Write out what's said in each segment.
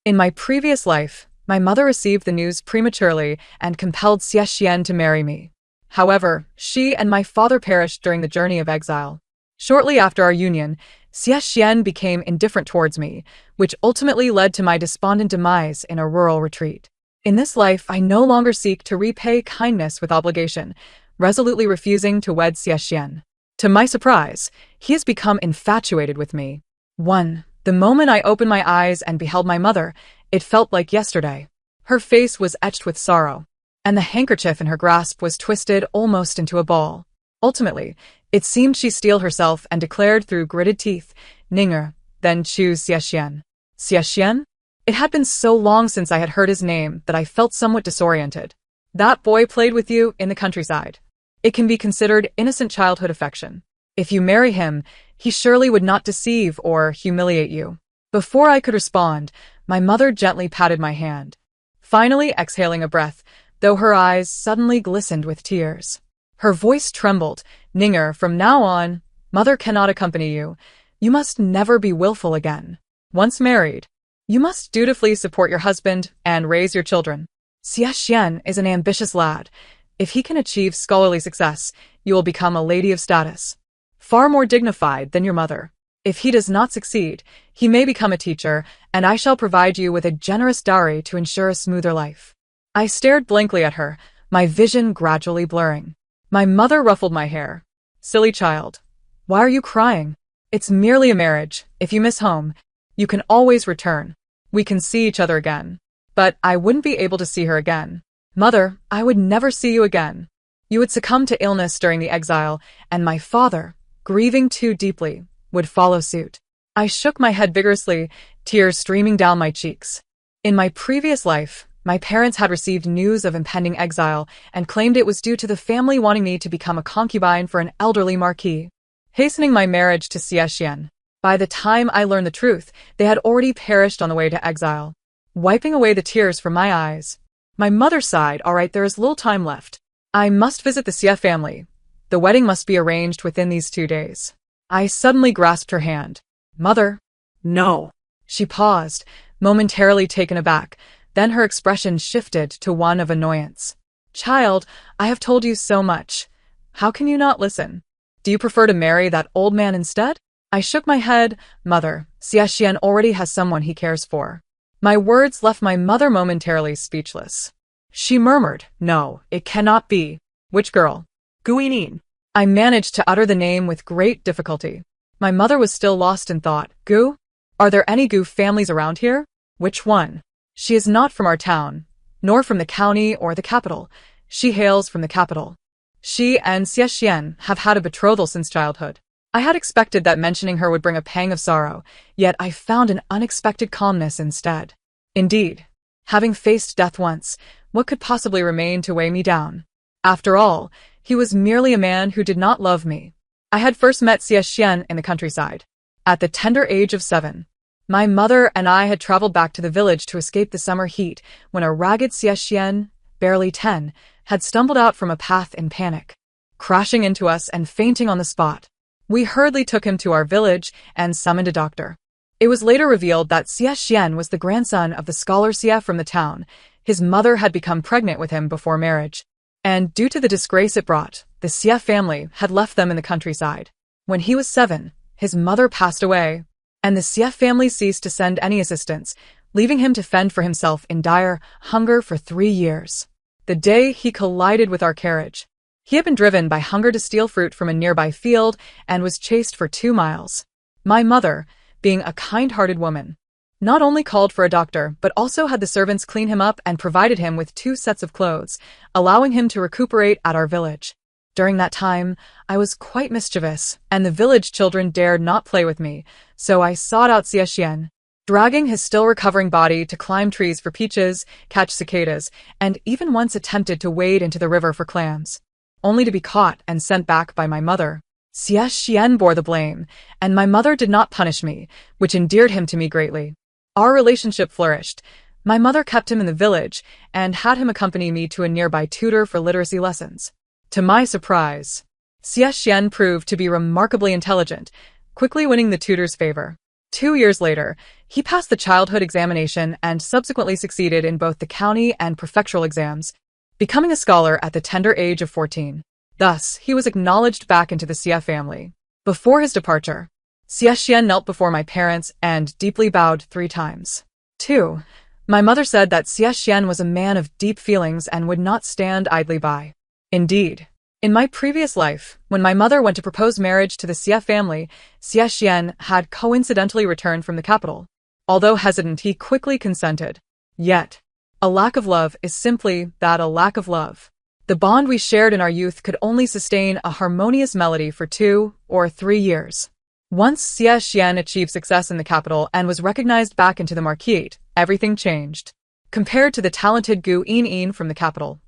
In my previous life, my mother received the news prematurely and compelled Xie to marry me. However, she and my father perished during the journey of exile. Shortly after our union, Xie became indifferent towards me, which ultimately led to my despondent demise in a rural retreat. In this life, I no longer seek to repay kindness with obligation, resolutely refusing to wed Xie. To my surprise, he has become infatuated with me. 1. The moment I opened my eyes and beheld my mother, it felt like yesterday. Her face was etched with sorrow, and the handkerchief in her grasp was twisted almost into a ball. Ultimately, it seemed she steeled herself and declared through gritted teeth, "Ninger, then choose Xie." Xie? It had been so long since I had heard his name that I felt somewhat disoriented. That boy played with you in the countryside. It can be considered innocent childhood affection. If you marry him, he surely would not deceive or humiliate you. Before I could respond, my mother gently patted my hand, finally exhaling a breath, though her eyes suddenly glistened with tears. Her voice trembled. "Ninger, from now on, mother cannot accompany you. You must never be willful again. Once married, you must dutifully support your husband and raise your children. Xie is an ambitious lad. If he can achieve scholarly success, you will become a lady of status, far more dignified than your mother. If he does not succeed, he may become a teacher, and I shall provide you with a generous dowry to ensure a smoother life." I stared blankly at her, my vision gradually blurring. My mother ruffled my hair. "Silly child. Why are you crying? It's merely a marriage. If you miss home, you can always return. We can see each other again." But I wouldn't be able to see her again. "Mother, I would never see you again. You would succumb to illness during the exile, and my father, grieving too deeply, would follow suit." I shook my head vigorously, tears streaming down my cheeks. In my previous life, my parents had received news of impending exile and claimed it was due to the family wanting me to become a concubine for an elderly marquis, hastening my marriage to Xie. By the time I learned the truth, they had already perished on the way to exile. Wiping away the tears from my eyes, my mother sighed. "All right, there is little time left. I must visit the Xie family. The wedding must be arranged within these 2 days." I suddenly grasped her hand. "Mother." "No." She paused, momentarily taken aback. Then her expression shifted to one of annoyance. "Child, I have told you so much. How can you not listen? Do you prefer to marry that old man instead?" I shook my head. "Mother, Xie already has someone he cares for." My words left my mother momentarily speechless. She murmured, "No, it cannot be." "Which girl?" "Guinin." I managed to utter the name with great difficulty. My mother was still lost in thought. "Gu? Are there any Gu families around here?" "Which one?" "She is not from our town, nor from the county or the capital. She hails from the capital. She and Xie have had a betrothal since childhood." I had expected that mentioning her would bring a pang of sorrow, yet I found an unexpected calmness instead. Indeed, having faced death once, what could possibly remain to weigh me down? After all, he was merely a man who did not love me. I had first met Xie in the countryside, at the tender age of 7. My mother and I had traveled back to the village to escape the summer heat when a ragged Xie, barely 10, had stumbled out from a path in panic, crashing into us and fainting on the spot. We hurriedly took him to our village and summoned a doctor. It was later revealed that Xie was the grandson of the scholar Xie from the town. His mother had become pregnant with him before marriage, and due to the disgrace it brought, the Xie family had left them in the countryside. When he was 7, his mother passed away, and the Xie family ceased to send any assistance, leaving him to fend for himself in dire hunger for 3 years. The day he collided with our carriage, he had been driven by hunger to steal fruit from a nearby field and was chased for 2 miles. My mother, being a kind-hearted woman, not only called for a doctor but also had the servants clean him up and provided him with 2 sets of clothes, allowing him to recuperate at our village. During that time, I was quite mischievous, and the village children dared not play with me, so I sought out Xie, dragging his still-recovering body to climb trees for peaches, catch cicadas, and even once attempted to wade into the river for clams, only to be caught and sent back by my mother. Xie bore the blame, and my mother did not punish me, which endeared him to me greatly. Our relationship flourished. My mother kept him in the village and had him accompany me to a nearby tutor for literacy lessons. To my surprise, Xie proved to be remarkably intelligent, quickly winning the tutor's favor. 2 years later, He passed the childhood examination and subsequently succeeded in both the county and prefectural exams, becoming a scholar at the tender age of 14. Thus, he was acknowledged back into the Xie family. Before his departure, Xie knelt before my parents and deeply bowed 3 times. 2. My mother said that Xie was a man of deep feelings and would not stand idly by. Indeed, in my previous life, when my mother went to propose marriage to the Xie family, Xie had coincidentally returned from the capital. Although hesitant, he quickly consented. Yet, a lack of love is simply that, a lack of love. The bond we shared in our youth could only sustain a harmonious melody for 2 or 3 years. Once Xie achieved success in the capital and was recognized back into the marquise, everything changed. Compared to the talented Gu Yin from the capital,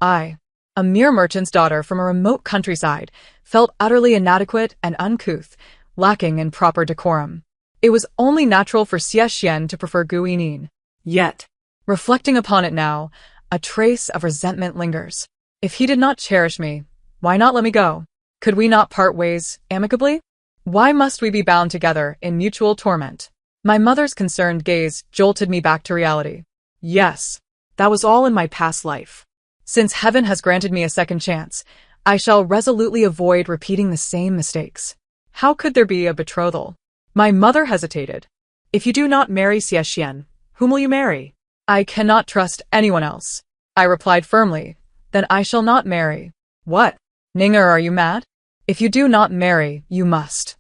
I, a mere merchant's daughter from a remote countryside, felt utterly inadequate and uncouth, lacking in proper decorum. It was only natural for Xie to prefer Gu Yin. Yet, reflecting upon it now, a trace of resentment lingers. If he did not cherish me, why not let me go? Could we not part ways amicably? Why must we be bound together in mutual torment? My mother's concerned gaze jolted me back to reality. Yes, that was all in my past life. Since heaven has granted me a second chance, I shall resolutely avoid repeating the same mistakes. How could there be a betrothal? My mother hesitated. If you do not marry Xie, whom will you marry? I cannot trust anyone else. I replied firmly. Then I shall not marry. What? Ninger, are you mad? If you do not marry, you must.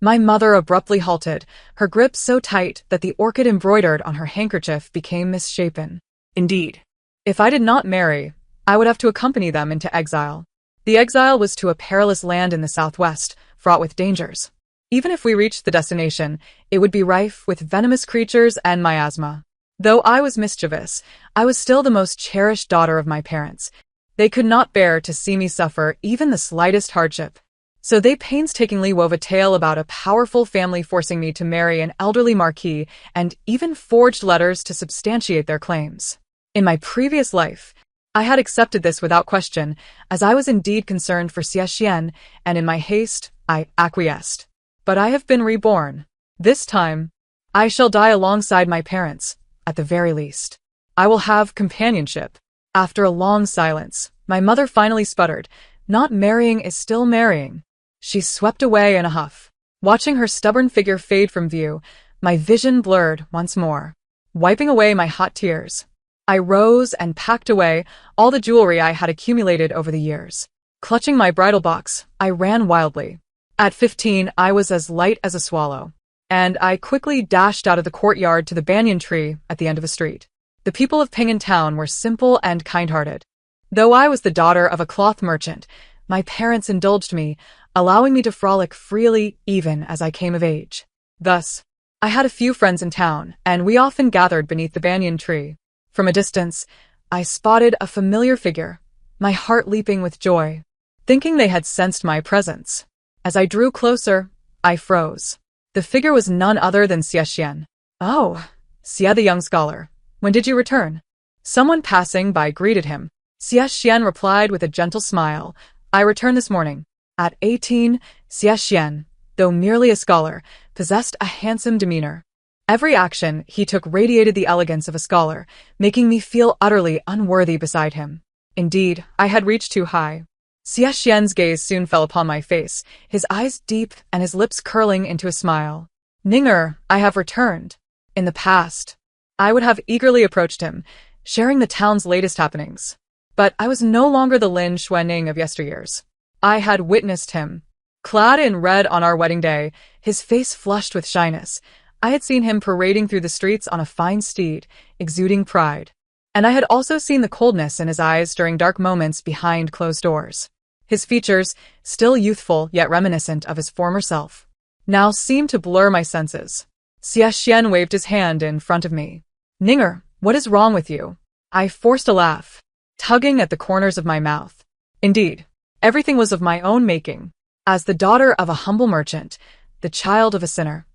My mother abruptly halted, her grip so tight that the orchid embroidered on her handkerchief became misshapen. Indeed, if I did not marry, I would have to accompany them into exile. The exile was to a perilous land in the southwest, fraught with dangers. Even if we reached the destination, it would be rife with venomous creatures and miasma. Though I was mischievous, I was still the most cherished daughter of my parents. They could not bear to see me suffer even the slightest hardship. So they painstakingly wove a tale about a powerful family forcing me to marry an elderly marquis and even forged letters to substantiate their claims. In my previous life, I had accepted this without question, as I was indeed concerned for Xie, and in my haste, I acquiesced. But I have been reborn. This time, I shall die alongside my parents. At the very least, I will have companionship. After a long silence, my mother finally sputtered, "Not marrying is still marrying." She swept away in a huff. Watching her stubborn figure fade from view, my vision blurred once more. Wiping away my hot tears, I rose and packed away all the jewelry I had accumulated over the years. Clutching my bridal box, I ran wildly. At 15, I was as light as a swallow, and I quickly dashed out of the courtyard to the banyan tree at the end of the street. The people of Pingan Town were simple and kind-hearted. Though I was the daughter of a cloth merchant, my parents indulged me, allowing me to frolic freely even as I came of age. Thus, I had a few friends in town, and we often gathered beneath the banyan tree. From a distance, I spotted a familiar figure, my heart leaping with joy, thinking they had sensed my presence. As I drew closer, I froze. The figure was none other than Xie. "Oh, Xie the young scholar. When did you return?" Someone passing by greeted him. Xie replied with a gentle smile, "I returned this morning." At 18, Xie, though merely a scholar, possessed a handsome demeanor. Every action he took radiated the elegance of a scholar, making me feel utterly unworthy beside him. Indeed, I had reached too high. Xie's gaze soon fell upon my face, his eyes deep and his lips curling into a smile. "Ninger, I have returned." In the past, I would have eagerly approached him, sharing the town's latest happenings. But I was no longer the Lin Xuening of yesteryears. I had witnessed him. Clad in red on our wedding day, his face flushed with shyness, I had seen him parading through the streets on a fine steed, exuding pride. And I had also seen the coldness in his eyes during dark moments behind closed doors. His features, still youthful yet reminiscent of his former self, now seemed to blur my senses. Xie waved his hand in front of me. "Ninger, what is wrong with you?" I forced a laugh, tugging at the corners of my mouth. Indeed, everything was of my own making. As the daughter of a humble merchant, the child of a sinner,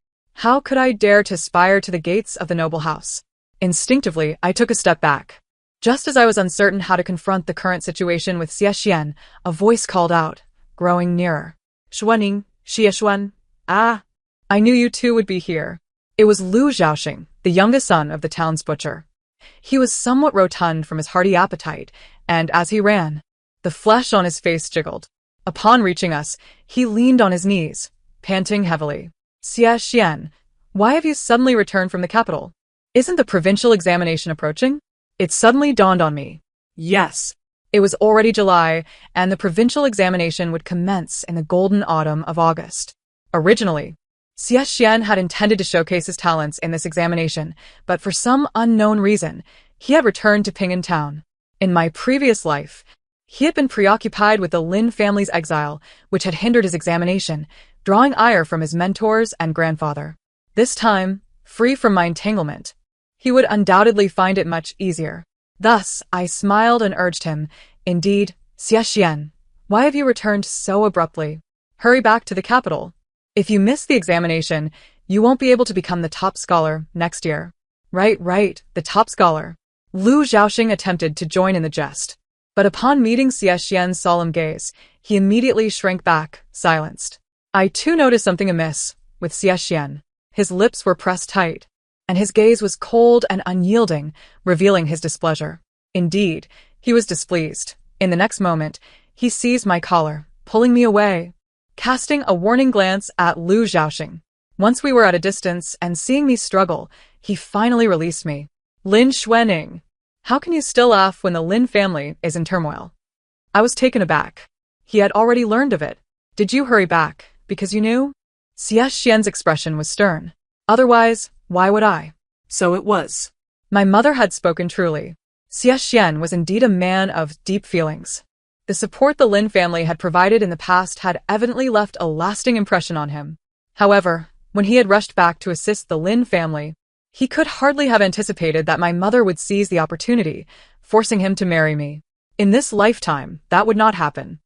how could I dare to aspire to the gates of the noble house? Instinctively, I took a step back. Just as I was uncertain how to confront the current situation with Xie, a voice called out, growing nearer. "Xuening, Xie Xuan, ah! I knew you two would be here." It was Lu Zhaoxing, the youngest son of the town's butcher. He was somewhat rotund from his hearty appetite, and as he ran, the flesh on his face jiggled. Upon reaching us, he leaned on his knees, panting heavily. "Xie Xian, why have you suddenly returned from the capital? Isn't the provincial examination approaching?" It suddenly dawned on me. Yes. It was already July, and the provincial examination would commence in the golden autumn of August. Originally, Xie Xian had intended to showcase his talents in this examination, but for some unknown reason, he had returned to Ping'an town. In my previous life, he had been preoccupied with the Lin family's exile, which had hindered his examination, drawing ire from his mentors and grandfather. This time, free from my entanglement, he would undoubtedly find it much easier. Thus, I smiled and urged him, "Indeed, Xie Xian, why have you returned so abruptly? Hurry back to the capital. If you miss the examination, you won't be able to become the top scholar next year." Right, the top scholar. Lu Zhaoxing attempted to join in the jest, but upon meeting Xie Xian's solemn gaze, he immediately shrank back, silenced. I too noticed something amiss with Xie Xian. His lips were pressed tight, and his gaze was cold and unyielding, revealing his displeasure. Indeed, he was displeased. In the next moment, he seized my collar, pulling me away, casting a warning glance at Lu Zhaoxing. Once we were at a distance and seeing me struggle, he finally released me. "Lin Xuening, how can you still laugh when the Lin family is in turmoil?" I was taken aback. He had already learned of it. "Did you hurry back because you knew?" Xie Xian's expression was stern. "Otherwise, why would I?" So it was. My mother had spoken truly. Xie Xian was indeed a man of deep feelings. The support the Lin family had provided in the past had evidently left a lasting impression on him. However, when he had rushed back to assist the Lin family, he could hardly have anticipated that my mother would seize the opportunity, forcing him to marry me. In this lifetime, that would not happen.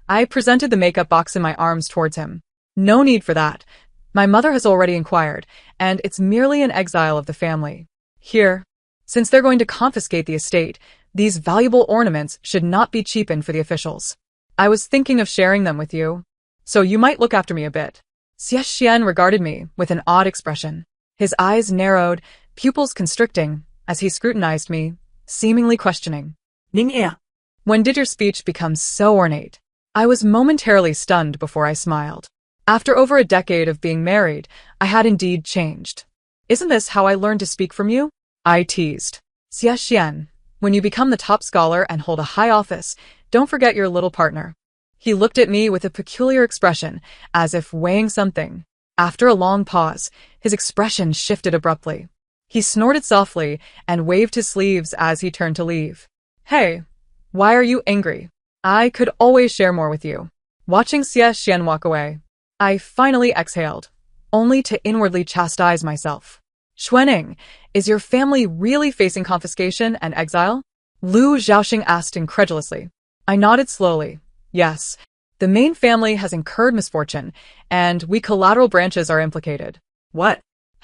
I presented the makeup box in my arms towards him. "No need for that. My mother has already inquired, and it's merely an exile of the family. Here, since they're going to confiscate the estate, these valuable ornaments should not be cheapened for the officials. I was thinking of sharing them with you, so you might look after me a bit." Xie Xian regarded me with an odd expression. His eyes narrowed, pupils constricting, as he scrutinized me, seemingly questioning. "Ningya, when did your speech become so ornate?" I was momentarily stunned before I smiled. After over a decade of being married, I had indeed changed. "Isn't this how I learned to speak from you?" I teased. "Xie Xian, when you become the top scholar and hold a high office, don't forget your little partner." He looked at me with a peculiar expression, as if weighing something. After a long pause, his expression shifted abruptly. He snorted softly and waved his sleeves as he turned to leave. "Hey, why are you angry? I could always share more with you." Watching Xie Xian walk away, I finally exhaled, only to inwardly chastise myself. "Xuening, is your family really facing confiscation and exile?" Lu Zhaoxing asked incredulously. I nodded slowly. "Yes, the main family has incurred misfortune, and we collateral branches are implicated." "What?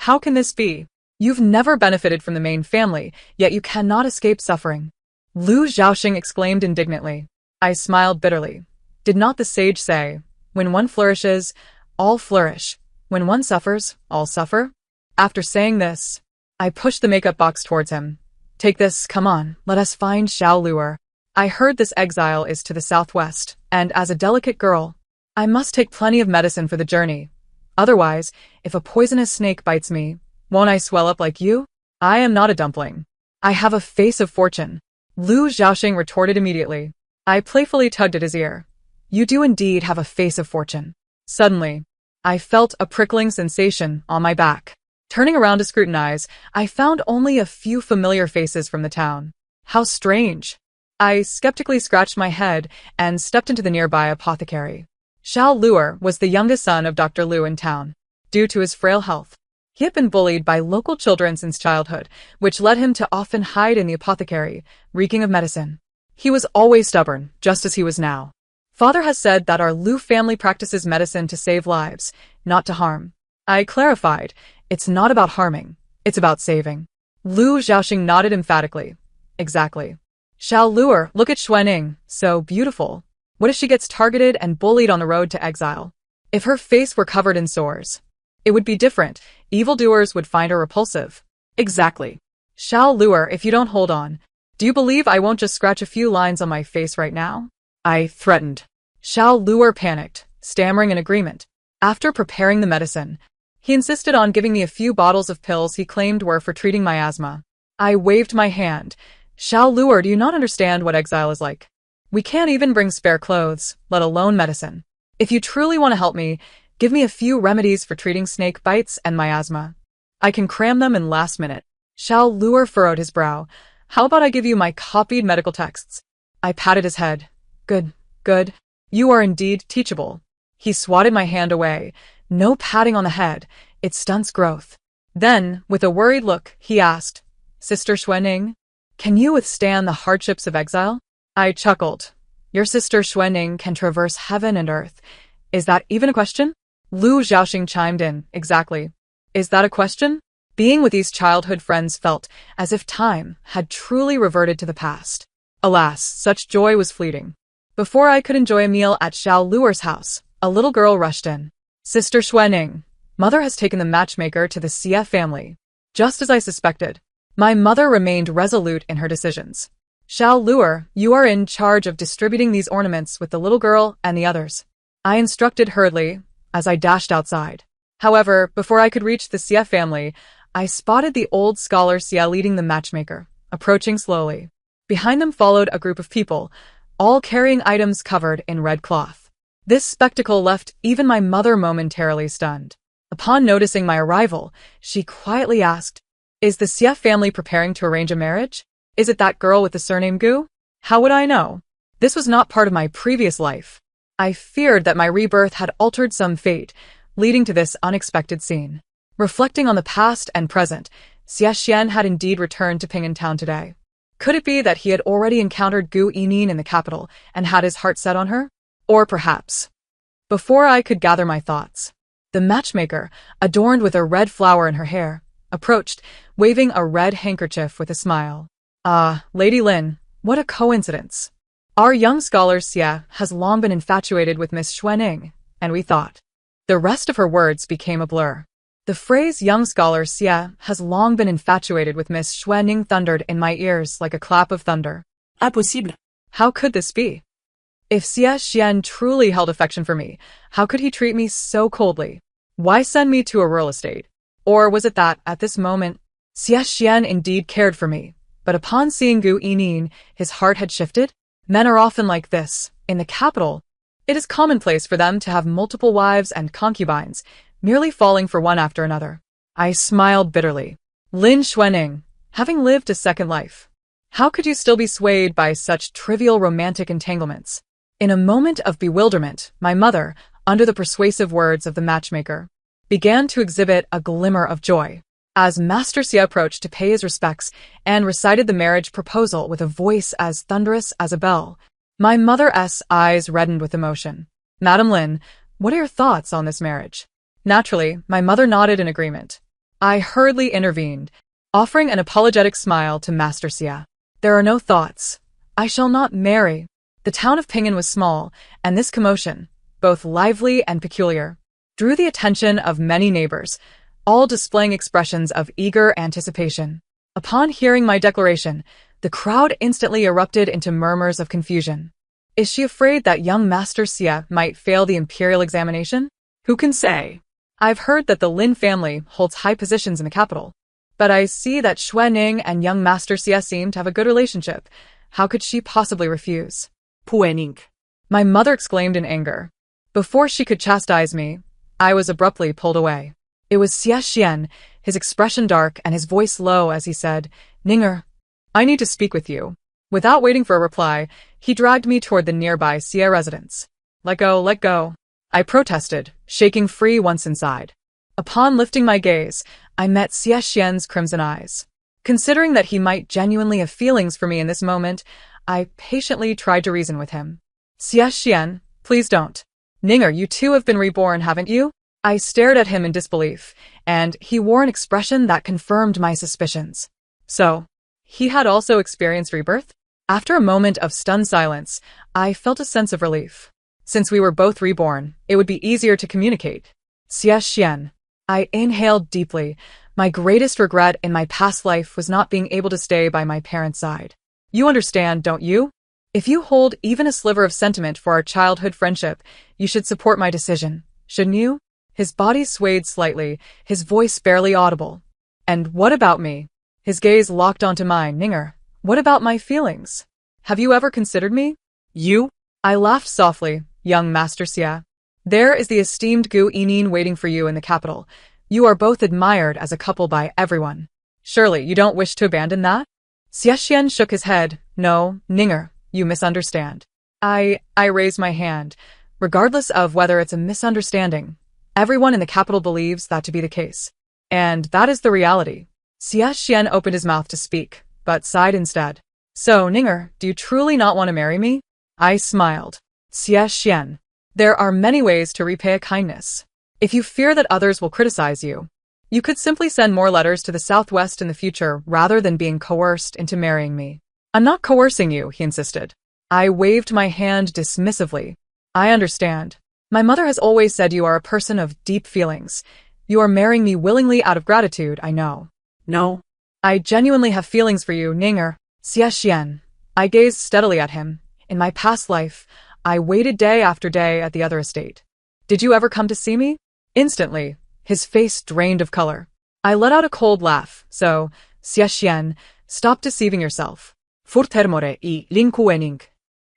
How can this be? You've never benefited from the main family, yet you cannot escape suffering." Lu Zhaoxing exclaimed indignantly. I smiled bitterly. Did not the sage say, "When one flourishes, all flourish. When one suffers, all suffer"? After saying this, I pushed the makeup box towards him. "Take this, come on, let us find Xiao Luer. I heard this exile is to the southwest, and as a delicate girl, I must take plenty of medicine for the journey. Otherwise, if a poisonous snake bites me, won't I swell up like you? I am not a dumpling. I have a face of fortune." Lu Zhaoxing retorted immediately. I playfully tugged at his ear. "You do indeed have a face of fortune." Suddenly, I felt a prickling sensation on my back. Turning around to scrutinize, I found only a few familiar faces from the town. How strange. I skeptically scratched my head and stepped into the nearby apothecary. Xiao Luer was the youngest son of Dr. Lu in town. Due to his frail health, he had been bullied by local children since childhood, which led him to often hide in the apothecary, reeking of medicine. He was always stubborn, just as he was now. Father has said that our Lu family practices medicine to save lives, not to harm. I clarified, it's not about harming, it's about saving. Lu Zhaoxing nodded emphatically. Exactly. Xiao Luer, look at Xuening, so beautiful. What if she gets targeted and bullied on the road to exile? If her face were covered in sores, it would be different. evildoers would find her repulsive. Exactly. Shall lure if you don't hold on. Do you believe I won't just scratch a few lines on my face right now? I threatened. Shall lure panicked, stammering in agreement. After preparing the medicine, he insisted on giving me a few bottles of pills he claimed were for treating my asthma. I waved my hand. Shall lure, do you not understand what exile is like? We can't even bring spare clothes, let alone medicine. If you truly want to help me, give me a few remedies for treating snake bites and my asthma. I can cram them in last minute. Shall lure furrowed his brow. How about I give you my copied medical texts? I patted his head. Good, good. You are indeed teachable. He swatted my hand away. No patting on the head. It stunts growth. Then, with a worried look, he asked, Sister Xuening, can you withstand the hardships of exile? I chuckled. Your sister Xuening can traverse heaven and earth. Is that even a question? Lu Xiaoxing chimed in. Exactly. Is that a question? Being with these childhood friends felt as if time had truly reverted to the past. Alas, such joy was fleeting. Before I could enjoy a meal at Xiao Luer's house, a little girl rushed in. Sister Xuening, mother has taken the matchmaker to the Xie family. Just as I suspected, my mother remained resolute in her decisions. Xiao Luer, you are in charge of distributing these ornaments with the little girl and the others. I instructed hurriedly as I dashed outside. However, before I could reach the Xie family, I spotted the old scholar Xie leading the matchmaker, approaching slowly. Behind them followed a group of people, all carrying items covered in red cloth. This spectacle left even my mother momentarily stunned. Upon noticing my arrival, she quietly asked, Is the Xie family preparing to arrange a marriage? Is it that girl with the surname Gu? How would I know? This was not part of my previous life. I feared that my rebirth had altered some fate, leading to this unexpected scene. Reflecting on the past and present, Xie Xian had indeed returned to Ping'an Town today. Could it be that he had already encountered Gu Yinin in the capital and had his heart set on her? Or perhaps... Before I could gather my thoughts, the matchmaker, adorned with a red flower in her hair, approached, waving a red handkerchief with a smile. Ah, Lady Lin, what a coincidence. Our young scholar Xie has long been infatuated with Miss Xuening, and we thought. The rest of her words became a blur. The phrase young scholar Xie has long been infatuated with Miss Xuening thundered in my ears like a clap of thunder. Impossible. How could this be? If Xie Xian truly held affection for me, how could he treat me so coldly? Why send me to a rural estate? Or was it that, at this moment, Xie Xian indeed cared for me, but upon seeing Gu Yinin, his heart had shifted? Men are often like this. In the capital, it is commonplace for them to have multiple wives and concubines, merely falling for one after another. I smiled bitterly. Lin Xuening, having lived a second life, how could you still be swayed by such trivial romantic entanglements? In a moment of bewilderment, my mother, under the persuasive words of the matchmaker, began to exhibit a glimmer of joy. As Master Xie approached to pay his respects and recited the marriage proposal with a voice as thunderous as a bell, my mother's eyes reddened with emotion. Madam Lin, what are your thoughts on this marriage? Naturally, my mother nodded in agreement. I hurriedly intervened, offering an apologetic smile to Master Xie. There are no thoughts. I shall not marry. The town of Ping'an was small, and this commotion, both lively and peculiar, drew the attention of many neighbors, all displaying expressions of eager anticipation. Upon hearing my declaration, the crowd instantly erupted into murmurs of confusion. Is she afraid that young Master Xie might fail the imperial examination? Who can say? I've heard that the Lin family holds high positions in the capital, but I see that Xuening and young Master Xie seem to have a good relationship. How could she possibly refuse? Puening. My mother exclaimed in anger. Before she could chastise me, I was abruptly pulled away. It was Xie Xian, his expression dark and his voice low as he said, Ninger, I need to speak with you. Without waiting for a reply, he dragged me toward the nearby Xie residence. Let go, let go. I protested, shaking free once inside. Upon lifting my gaze, I met Xie Xian's crimson eyes. Considering that he might genuinely have feelings for me in this moment, I patiently tried to reason with him. Xie Xian, please don't. Ninger, you too have been reborn, haven't you? I stared at him in disbelief, and he wore an expression that confirmed my suspicions. So, he had also experienced rebirth? After a moment of stunned silence, I felt a sense of relief. Since we were both reborn, it would be easier to communicate. Xie Xian, I inhaled deeply. My greatest regret in my past life was not being able to stay by my parents' side. You understand, don't you? If you hold even a sliver of sentiment for our childhood friendship, you should support my decision, shouldn't you? His body swayed slightly, his voice barely audible. And what about me? His gaze locked onto mine. Ninger, what about my feelings? Have you ever considered me? You? I laughed softly. Young Master Xie. There is the esteemed Gu Yinin waiting for you in the capital. You are both admired as a couple by everyone. Surely you don't wish to abandon that? Xie shook his head. No, Ninger, you misunderstand. I raised my hand. Regardless of whether it's a misunderstanding, everyone in the capital believes that to be the case. And that is the reality. Xie opened his mouth to speak, but sighed instead. So, Ninger, do you truly not want to marry me? I smiled. Xie, there are many ways to repay a kindness. If you fear that others will criticize you, you could simply send more letters to the Southwest in the future rather than being coerced into marrying me. I'm not coercing you, he insisted. I waved my hand dismissively. I understand. My mother has always said you are a person of deep feelings. You are marrying me willingly out of gratitude, I know. No. I genuinely have feelings for you, Ninger. Xie. I gazed steadily at him. In my past life, I waited day after day at the other estate. Did you ever come to see me? Instantly, his face drained of color. I let out a cold laugh. So, Xie, stop deceiving yourself. Furthermore y linkuening.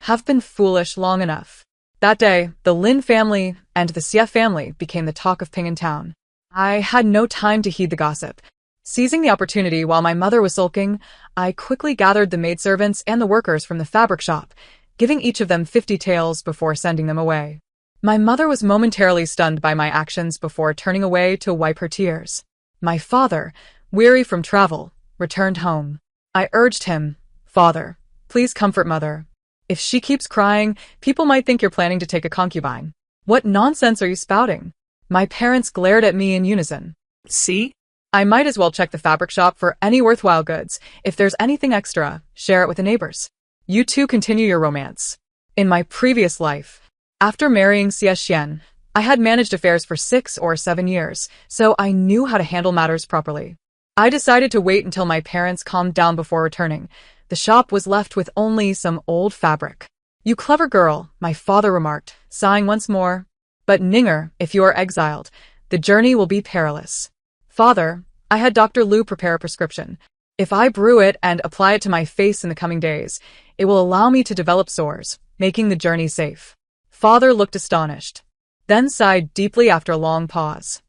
Have been foolish long enough. That day, the Lin family and the Xie family became the talk of Ping'an town. I had no time to heed the gossip. Seizing the opportunity while my mother was sulking, I quickly gathered the maidservants and the workers from the fabric shop, giving each of them 50 taels before sending them away. My mother was momentarily stunned by my actions before turning away to wipe her tears. My father, weary from travel, returned home. I urged him, Father, please comfort mother. If she keeps crying, people might think you're planning to take a concubine. What nonsense are you spouting? My parents glared at me in unison. See? I might as well check the fabric shop for any worthwhile goods. If there's anything extra, share it with the neighbors. You two continue your romance. In my previous life, after marrying Xie, I had managed affairs for 6 or 7 years, so I knew how to handle matters properly. I decided to wait until my parents calmed down before returning. The shop was left with only some old fabric. You clever girl, my father remarked, sighing once more. But Ninger, if you are exiled, the journey will be perilous. Father, I had Dr. Liu prepare a prescription. If I brew it and apply it to my face in the coming days, it will allow me to develop sores, making the journey safe. Father looked astonished, then sighed deeply after a long pause.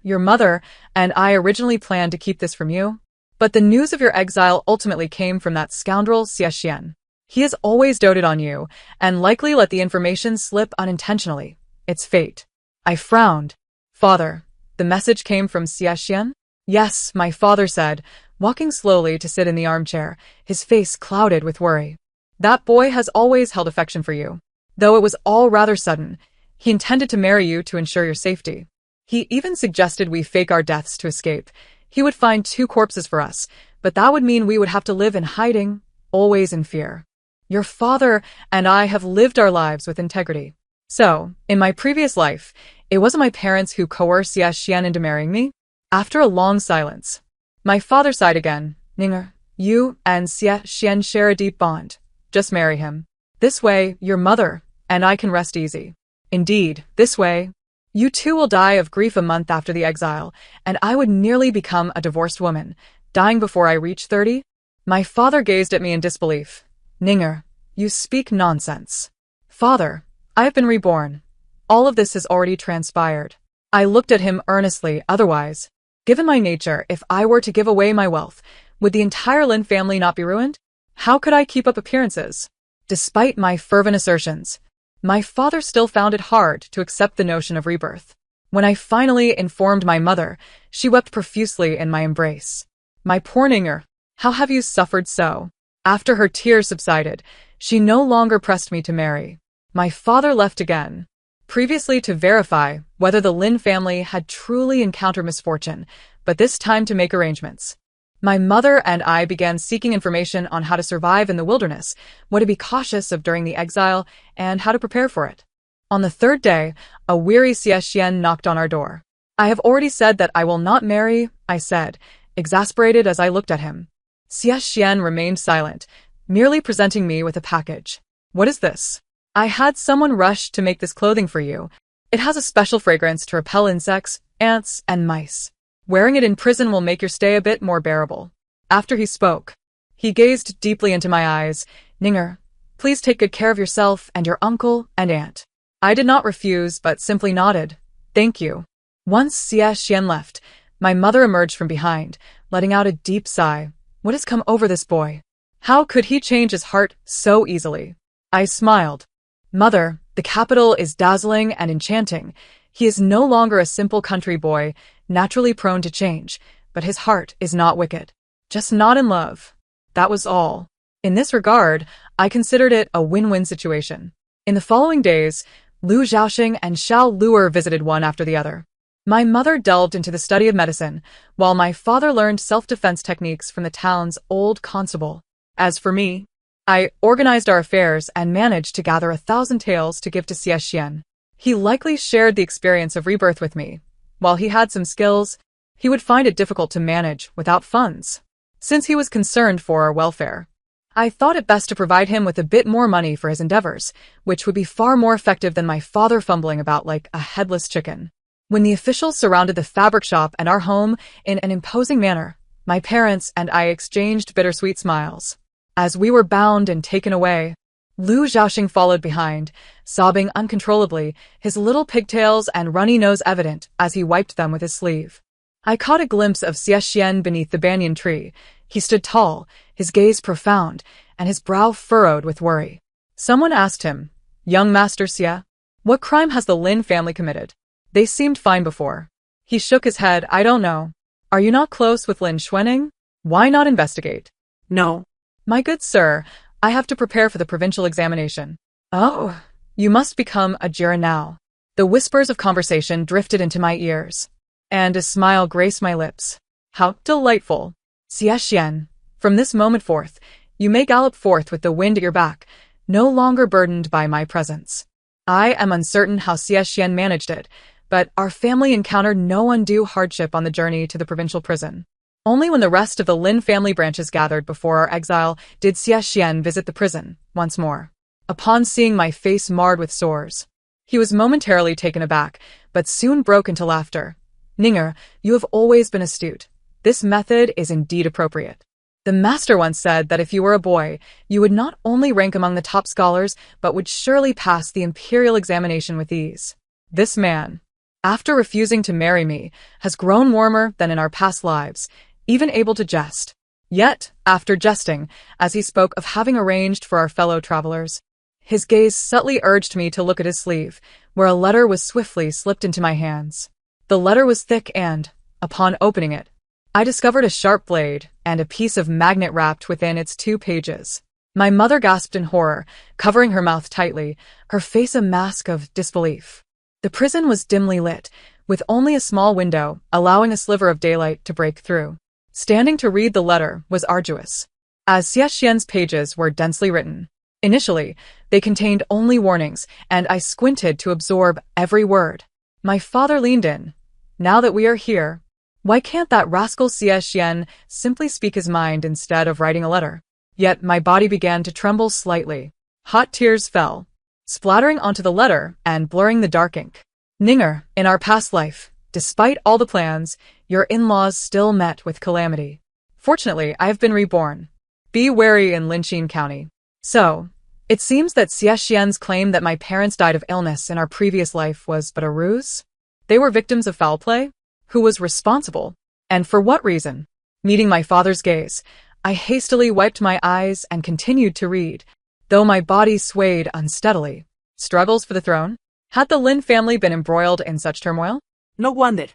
Your mother and I originally planned to keep this from you. But the news of your exile ultimately came from that scoundrel Xie. He has always doted on you, and likely let the information slip unintentionally. It's fate. I frowned. Father, the message came from Xie? Yes, my father said, walking slowly to sit in the armchair, his face clouded with worry. That boy has always held affection for you. Though it was all rather sudden, he intended to marry you to ensure your safety. He even suggested we fake our deaths to escape. He would find 2 corpses for us, but that would mean we would have to live in hiding, always in fear. Your father and I have lived our lives with integrity. So, in my previous life, it wasn't my parents who coerced Xie into marrying me. After a long silence, my father sighed again. Ninger, you and Xie share a deep bond. Just marry him. This way, your mother and I can rest easy. Indeed, this way, you two will die of grief a month after the exile, and I would nearly become a divorced woman, dying before I reach 30. My father gazed at me in disbelief. Ninger, you speak nonsense. Father, I have been reborn. All of this has already transpired. I looked at him earnestly. Otherwise, given my nature, if I were to give away my wealth, would the entire Lin family not be ruined? How could I keep up appearances? Despite my fervent assertions, my father still found it hard to accept the notion of rebirth. When I finally informed my mother, she wept profusely in my embrace. My poor Ninger, how have you suffered so? After her tears subsided, she no longer pressed me to marry. My father left again, previously to verify whether the Lin family had truly encountered misfortune, but this time to make arrangements. My mother and I began seeking information on how to survive in the wilderness, what to be cautious of during the exile, and how to prepare for it. On the 3rd day, a weary Xie knocked on our door. I have already said that I will not marry, I said, exasperated as I looked at him. Xie Xian remained silent, merely presenting me with a package. What is this? I had someone rush to make this clothing for you. It has a special fragrance to repel insects, ants, and mice. Wearing it in prison will make your stay a bit more bearable. After he spoke, he gazed deeply into my eyes. Ninger, please take good care of yourself and your uncle and aunt. I did not refuse, but simply nodded. Thank you. Once Xie Xian left, my mother emerged from behind, letting out a deep sigh. What has come over this boy? How could he change his heart so easily? I smiled. Mother, the capital is dazzling and enchanting. He is no longer a simple country boy, naturally prone to change, but his heart is not wicked. Just not in love. That was all. In this regard, I considered it a win-win situation. In the following days, Lu Zhaoxing and Xiao Luer visited one after the other. My mother delved into the study of medicine, while my father learned self-defense techniques from the town's old constable. As for me, I organized our affairs and managed to gather 1,000 tales to give to Xie Xian. He likely shared the experience of rebirth with me. While he had some skills, he would find it difficult to manage without funds. Since he was concerned for our welfare, I thought it best to provide him with a bit more money for his endeavors, which would be far more effective than my father fumbling about like a headless chicken. When the officials surrounded the fabric shop and our home in an imposing manner, my parents and I exchanged bittersweet smiles. As we were bound and taken away, Lu Zhaoxing followed behind, sobbing uncontrollably, his little pigtails and runny nose evident as he wiped them with his sleeve. I caught a glimpse of Xie Xian beneath the banyan tree. He stood tall, his gaze profound, and his brow furrowed with worry. Someone asked him, "Young Master Xie, what crime has the Lin family committed? They seemed fine before." He shook his head. "I don't know. Are you not close with Lin Xuening? Why not investigate?" "No." "My good sir, I have to prepare for the provincial examination." "Oh, you must become a juror now." The whispers of conversation drifted into my ears, and a smile graced my lips. How delightful. Xie Xian, from this moment forth, you may gallop forth with the wind at your back, no longer burdened by my presence. I am uncertain how Xie Xian managed it, but our family encountered no undue hardship on the journey to the provincial prison. Only when the rest of the Lin family branches gathered before our exile did Xie Xian visit the prison once more. Upon seeing my face marred with sores, he was momentarily taken aback, but soon broke into laughter. "Ninger, you have always been astute. This method is indeed appropriate. The master once said that if you were a boy, you would not only rank among the top scholars, but would surely pass the imperial examination with ease. This man, after refusing to marry me, has grown warmer than in our past lives, even able to jest. Yet, after jesting, as he spoke of having arranged for our fellow travelers, his gaze subtly urged me to look at his sleeve, where a letter was swiftly slipped into my hands. The letter was thick and, upon opening it, I discovered a sharp blade and a piece of magnet wrapped within its 2 pages. My mother gasped in horror, covering her mouth tightly, her face a mask of disbelief. The prison was dimly lit, with only a small window allowing a sliver of daylight to break through. Standing to read the letter was arduous, as Xie Xian's pages were densely written. Initially, they contained only warnings, and I squinted to absorb every word. My father leaned in. "Now that we are here, why can't that rascal Xie Xian simply speak his mind instead of writing a letter?" Yet my body began to tremble slightly. Hot tears fell, splattering onto the letter and blurring the dark ink. "Ninger, in our past life, despite all the plans, your in-laws still met with calamity. Fortunately, I have been reborn. Be wary in Linqin County. So, it seems that Xie Xian's claim that my parents died of illness in our previous life was but a ruse? They were victims of foul play? Who was responsible? And for what reason?" Meeting my father's gaze, I hastily wiped my eyes and continued to read, though my body swayed unsteadily. Struggles for the throne? Had the Lin family been embroiled in such turmoil? "No wonder."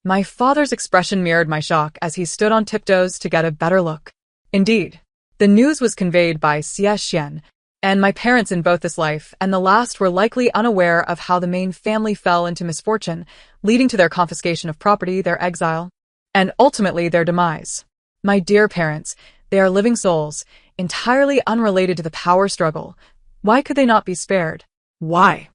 My father's expression mirrored my shock as he stood on tiptoes to get a better look. Indeed, the news was conveyed by Xie Xian, and my parents in both this life and the last were likely unaware of how the main family fell into misfortune, leading to their confiscation of property, their exile, and ultimately their demise. My dear parents, they are living souls, entirely unrelated to the power struggle. Why could they not be spared? Why?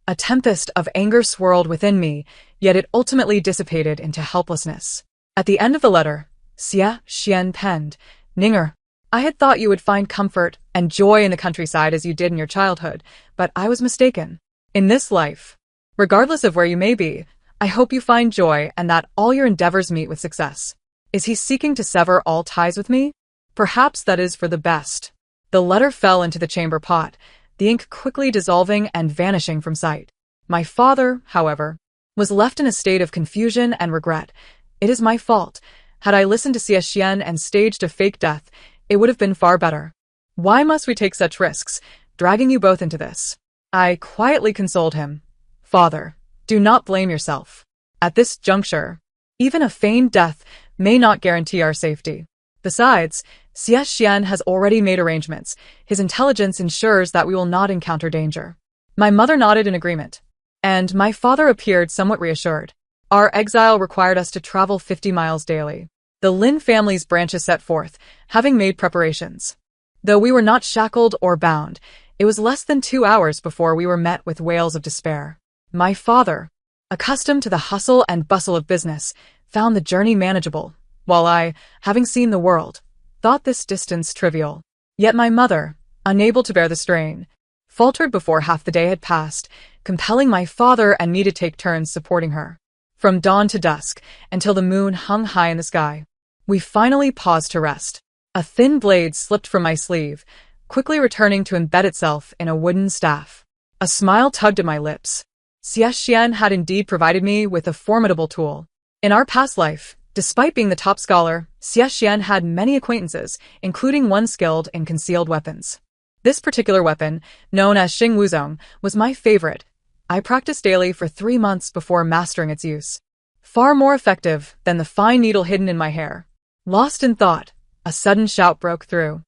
A tempest of anger swirled within me, yet it ultimately dissipated into helplessness. At the end of the letter, Xie Xian penned, Ninger, I had thought you would find comfort and joy in the countryside as you did in your childhood, but I was mistaken. In this life, regardless of where you may be, I hope you find joy and that all your endeavors meet with success. Is he seeking to sever all ties with me? Perhaps that is for the best. The letter fell into the chamber pot, the ink quickly dissolving and vanishing from sight. My father, however, was left in a state of confusion and regret. It is my fault. Had I listened to Xie Xian and staged a fake death, it would have been far better. Why must we take such risks, dragging you both into this? I quietly consoled him. Father, do not blame yourself. At this juncture, even a feigned death may not guarantee our safety. Besides, Xie Xian has already made arrangements. His intelligence ensures that we will not encounter danger. My mother nodded in agreement, and my father appeared somewhat reassured. Our exile required us to travel 50 miles daily. The Lin family's branches set forth, having made preparations. Though we were not shackled or bound, it was less than 2 hours before we were met with wails of despair. My father, accustomed to the hustle and bustle of business, found the journey manageable, while I, having seen the world, thought this distance trivial. Yet my mother, unable to bear the strain, faltered before half the day had passed, compelling my father and me to take turns supporting her. From dawn to dusk, until the moon hung high in the sky, we finally paused to rest. A thin blade slipped from my sleeve, quickly returning to embed itself in a wooden staff. A smile tugged at my lips. Xie Xian had indeed provided me with a formidable tool. In our past life, despite being the top scholar, Xie Xian had many acquaintances, including one skilled in concealed weapons. This particular weapon, known as Xing Wuzong, was my favorite. I practiced daily for 3 months before mastering its use. Far more effective than the fine needle hidden in my hair. Lost in thought, a sudden shout broke through.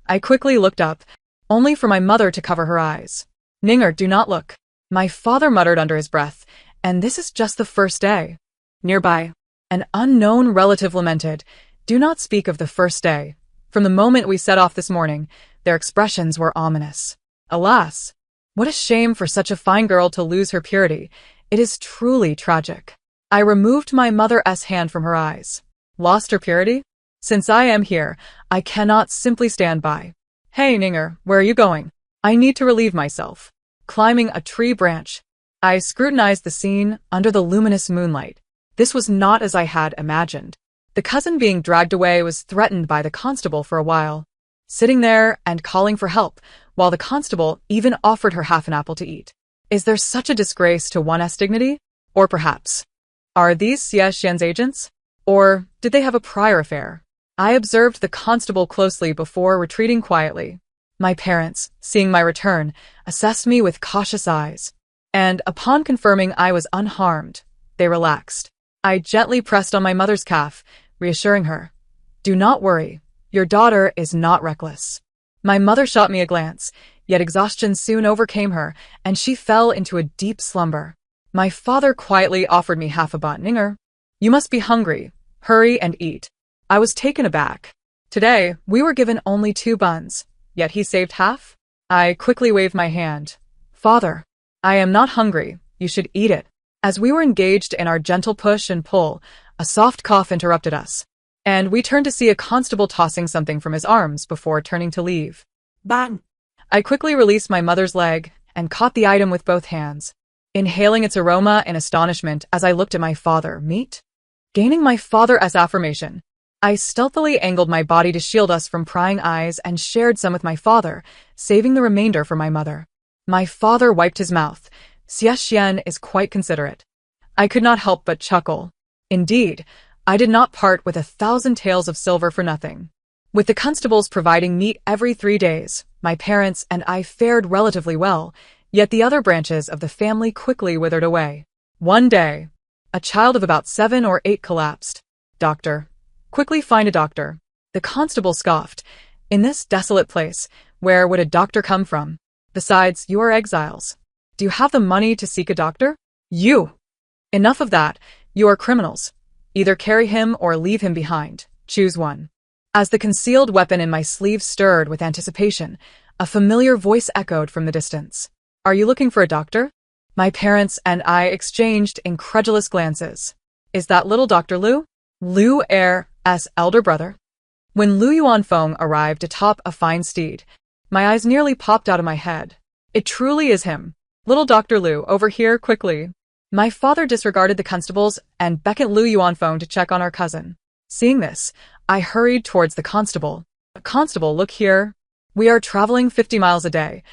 I quickly looked up, only for my mother to cover her eyes. Ninger, do not look. My father muttered under his breath, and this is just the first day. Nearby, an unknown relative lamented, do not speak of the first day. From the moment we set off this morning, their expressions were ominous. Alas! What a shame for such a fine girl to lose her purity. It is truly tragic. I removed my mother's hand from her eyes. Lost her purity? Since I am here, I cannot simply stand by. Hey, Ninger, where are you going? I need to relieve myself. Climbing a tree branch, I scrutinized the scene under the luminous moonlight. This was not as I had imagined. The cousin being dragged away was threatened by the constable for a while, sitting there and calling for help, while the constable even offered her half an apple to eat. Is there such a disgrace to one's dignity? Or perhaps, are these Xie Xian's agents? Or did they have a prior affair? I observed the constable closely before retreating quietly. My parents, seeing my return, assessed me with cautious eyes, and upon confirming I was unharmed, they relaxed. I gently pressed on my mother's calf, reassuring her, do not worry, your daughter is not reckless. My mother shot me a glance, yet exhaustion soon overcame her, and she fell into a deep slumber. My father quietly offered me half a bun. Ninger, you must be hungry. Hurry and eat. I was taken aback. Today, we were given only 2 buns, yet he saved half? I quickly waved my hand. Father, I am not hungry. You should eat it. As we were engaged in our gentle push and pull, a soft cough interrupted us, and we turned to see a constable tossing something from his arms before turning to leave. Bang! I quickly released my mother's leg and caught the item with both hands, inhaling its aroma in astonishment as I looked at my father. Meat? Gaining my father's affirmation, I stealthily angled my body to shield us from prying eyes and shared some with my father, saving the remainder for my mother. My father wiped his mouth. Xie Xian is quite considerate. I could not help but chuckle. Indeed, I did not part with 1,000 taels of silver for nothing. With the constables providing meat every 3 days, my parents and I fared relatively well, yet the other branches of the family quickly withered away. One day, a child of about 7 or 8 collapsed. Doctor. Quickly find a doctor. The constable scoffed. In this desolate place, where would a doctor come from? Besides, you are exiles. Do you have the money to seek a doctor? You! Enough of that. You are criminals. Either carry him or leave him behind. Choose one. As the concealed weapon in my sleeve stirred with anticipation, a familiar voice echoed from the distance. Are you looking for a doctor? My parents and I exchanged incredulous glances. Is that little Dr. Liu? Liu Er's elder brother? When Liu Yuanfeng arrived atop a fine steed, my eyes nearly popped out of my head. It truly is him. Little Dr. Liu, over here, quickly. My father disregarded the constables and beckoned Liu Yuanfeng to check on our cousin. Seeing this, I hurried towards the constable. Constable, look here. We are traveling 50 miles a day.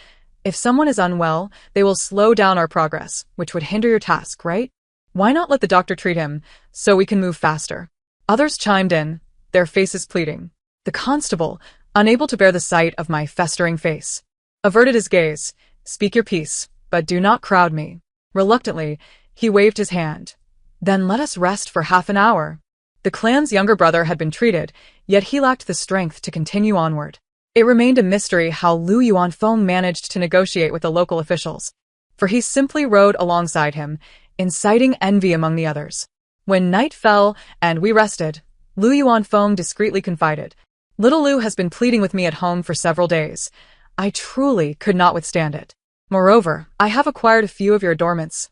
If someone is unwell, they will slow down our progress, which would hinder your task, right? Why not let the doctor treat him, so we can move faster? Others chimed in, their faces pleading. The constable, unable to bear the sight of my festering face, averted his gaze. Speak your piece, but do not crowd me. Reluctantly, he waved his hand. Then let us rest for half an hour. The clan's younger brother had been treated, yet he lacked the strength to continue onward. It remained a mystery how Liu Yuanfeng managed to negotiate with the local officials, for he simply rode alongside him, inciting envy among the others. When night fell and we rested, Liu Yuanfeng discreetly confided, Little Liu has been pleading with me at home for several days. I truly could not withstand it. Moreover, I have acquired a few of your adornments.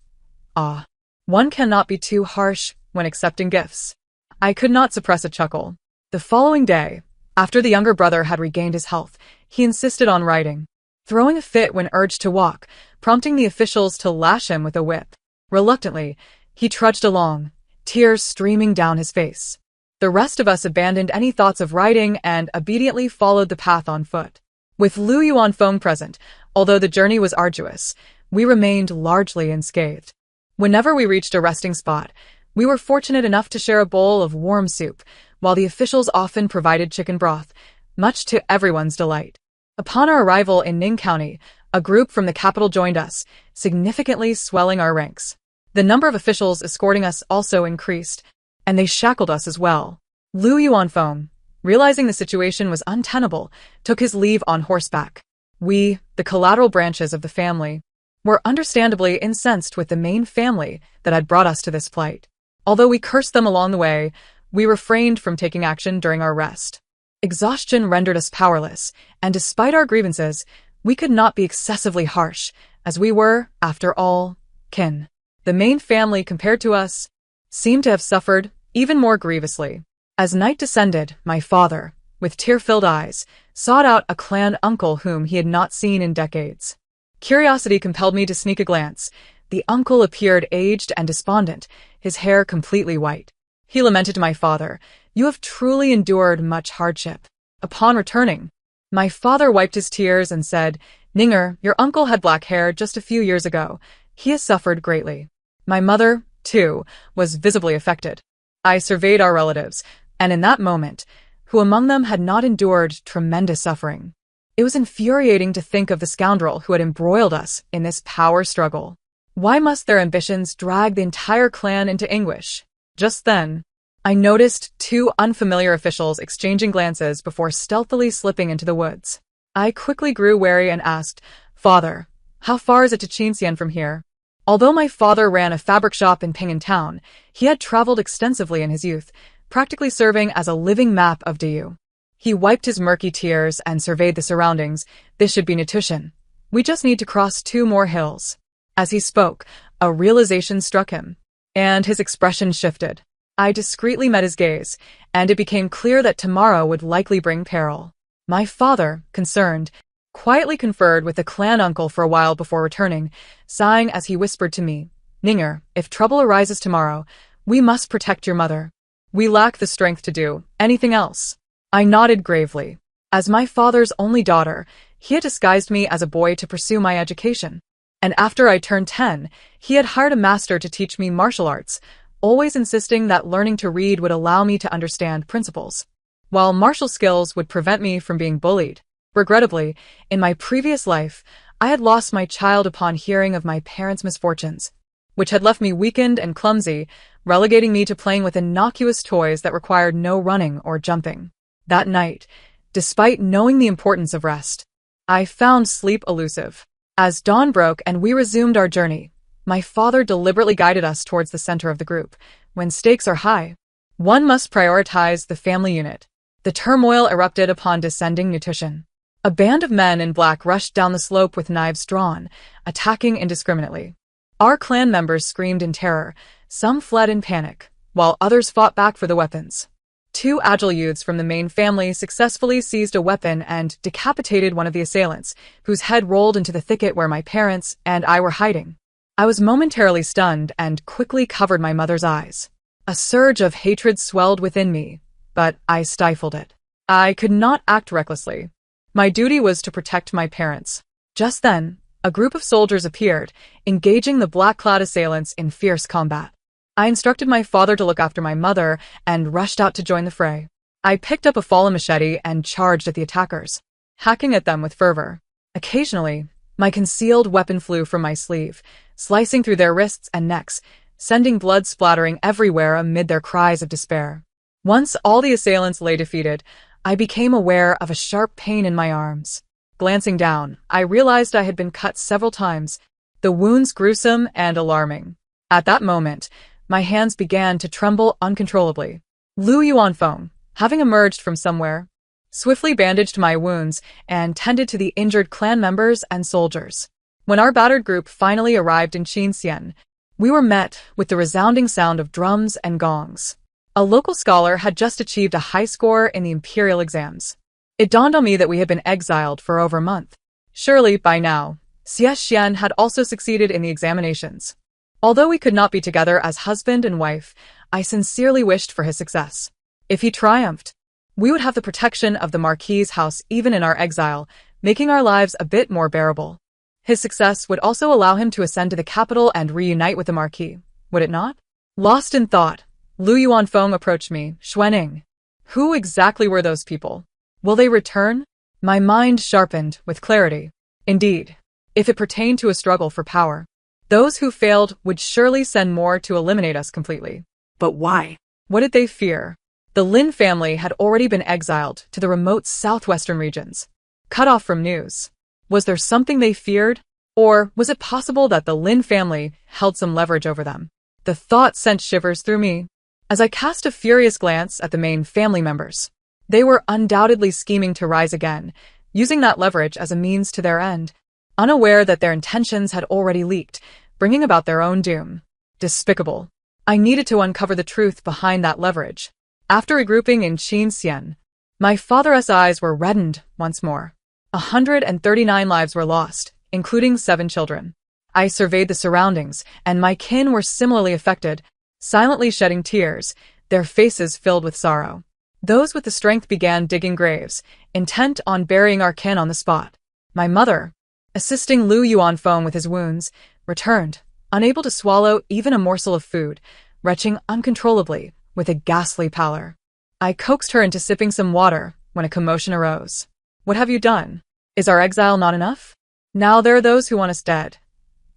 Ah, one cannot be too harsh when accepting gifts. I could not suppress a chuckle. The following day, after the younger brother had regained his health, he insisted on riding, throwing a fit when urged to walk, prompting the officials to lash him with a whip. Reluctantly, he trudged along, tears streaming down his face. The rest of us abandoned any thoughts of riding and obediently followed the path on foot. With Liu Yuanfeng present, although the journey was arduous, we remained largely unscathed. Whenever we reached a resting spot, we were fortunate enough to share a bowl of warm soup, while the officials often provided chicken broth, much to everyone's delight. Upon our arrival in Ning County, a group from the capital joined us, significantly swelling our ranks. The number of officials escorting us also increased, and they shackled us as well. Liu Yuanfeng, realizing the situation was untenable, took his leave on horseback. We, the collateral branches of the family, were understandably incensed with the main family that had brought us to this plight. Although we cursed them along the way, we refrained from taking action during our rest. Exhaustion rendered us powerless, and despite our grievances, we could not be excessively harsh, as we were, after all, kin. The main family, compared to us, seemed to have suffered even more grievously. As night descended, my father, with tear-filled eyes, sought out a clan uncle whom he had not seen in decades. Curiosity compelled me to sneak a glance. The uncle appeared aged and despondent, his hair completely white. He lamented to my father, You have truly endured much hardship. Upon returning, my father wiped his tears and said, Ninger, your uncle had black hair just a few years ago. He has suffered greatly. My mother, too, was visibly affected. I surveyed our relatives, and in that moment, who among them had not endured tremendous suffering? It was infuriating to think of the scoundrel who had embroiled us in this power struggle. Why must their ambitions drag the entire clan into anguish? Just then, I noticed two unfamiliar officials exchanging glances before stealthily slipping into the woods. I quickly grew wary and asked, Father, how far is it to Qinxian from here? Although my father ran a fabric shop in Ping'an town, he had traveled extensively in his youth, practically serving as a living map of Diyu. He wiped his murky tears and surveyed the surroundings. This should be Nitushan. We just need to cross 2 more hills. As he spoke, a realization struck him, and his expression shifted. I discreetly met his gaze, and it became clear that tomorrow would likely bring peril. My father, concerned, quietly conferred with the clan uncle for a while before returning, sighing as he whispered to me, Ninger, if trouble arises tomorrow, we must protect your mother. We lack the strength to do anything else. I nodded gravely. As my father's only daughter, he had disguised me as a boy to pursue my education. And after I turned 10, he had hired a master to teach me martial arts, always insisting that learning to read would allow me to understand principles, while martial skills would prevent me from being bullied. Regrettably, in my previous life, I had lost my child upon hearing of my parents' misfortunes, which had left me weakened and clumsy, relegating me to playing with innocuous toys that required no running or jumping. That night, despite knowing the importance of rest, I found sleep elusive. As dawn broke and we resumed our journey, my father deliberately guided us towards the center of the group. When stakes are high, one must prioritize the family unit. The turmoil erupted upon descending Nitushan. A band of men in black rushed down the slope with knives drawn, attacking indiscriminately. Our clan members screamed in terror, some fled in panic, while others fought back for the weapons. Two agile youths from the main family successfully seized a weapon and decapitated one of the assailants, whose head rolled into the thicket where my parents and I were hiding. I was momentarily stunned and quickly covered my mother's eyes. A surge of hatred swelled within me, but I stifled it. I could not act recklessly. My duty was to protect my parents. Just then, a group of soldiers appeared, engaging the black-clad assailants in fierce combat. I instructed my father to look after my mother and rushed out to join the fray. I picked up a fallen machete and charged at the attackers, hacking at them with fervor. Occasionally, my concealed weapon flew from my sleeve, slicing through their wrists and necks, sending blood splattering everywhere amid their cries of despair. Once all the assailants lay defeated, I became aware of a sharp pain in my arms. Glancing down, I realized I had been cut several times, the wounds gruesome and alarming. At that moment, my hands began to tremble uncontrollably. Lu Yuanfeng, having emerged from somewhere, swiftly bandaged my wounds and tended to the injured clan members and soldiers. When our battered group finally arrived in Qinxian, we were met with the resounding sound of drums and gongs. A local scholar had just achieved a high score in the imperial exams. It dawned on me that we had been exiled for over a month. Surely, by now, Xian had also succeeded in the examinations. Although we could not be together as husband and wife, I sincerely wished for his success. If he triumphed, we would have the protection of the Marquis's house even in our exile, making our lives a bit more bearable. His success would also allow him to ascend to the capital and reunite with the Marquis, would it not? Lost in thought, Lu Yuanfeng approached me, Xuaning. Who exactly were those people? Will they return? My mind sharpened with clarity. Indeed, if it pertained to a struggle for power, those who failed would surely send more to eliminate us completely. But why? What did they fear? The Lin family had already been exiled to the remote southwestern regions, cut off from news. Was there something they feared? Or was it possible that the Lin family held some leverage over them? The thought sent shivers through me. As I cast a furious glance at the main family members, they were undoubtedly scheming to rise again, using that leverage as a means to their end, unaware that their intentions had already leaked, bringing about their own doom. Despicable. I needed to uncover the truth behind that leverage. After regrouping in Qinxian, my father's eyes were reddened once more. 139 lives were lost, including 7 children. I surveyed the surroundings, and my kin were similarly affected, silently shedding tears, their faces filled with sorrow. Those with the strength began digging graves, intent on burying our kin on the spot. My mother, assisting Lu Yuanfeng with his wounds, returned, unable to swallow even a morsel of food, retching uncontrollably with a ghastly pallor. I coaxed her into sipping some water when a commotion arose. What have you done? Is our exile not enough? Now there are those who want us dead.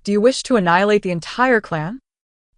Do you wish to annihilate the entire clan?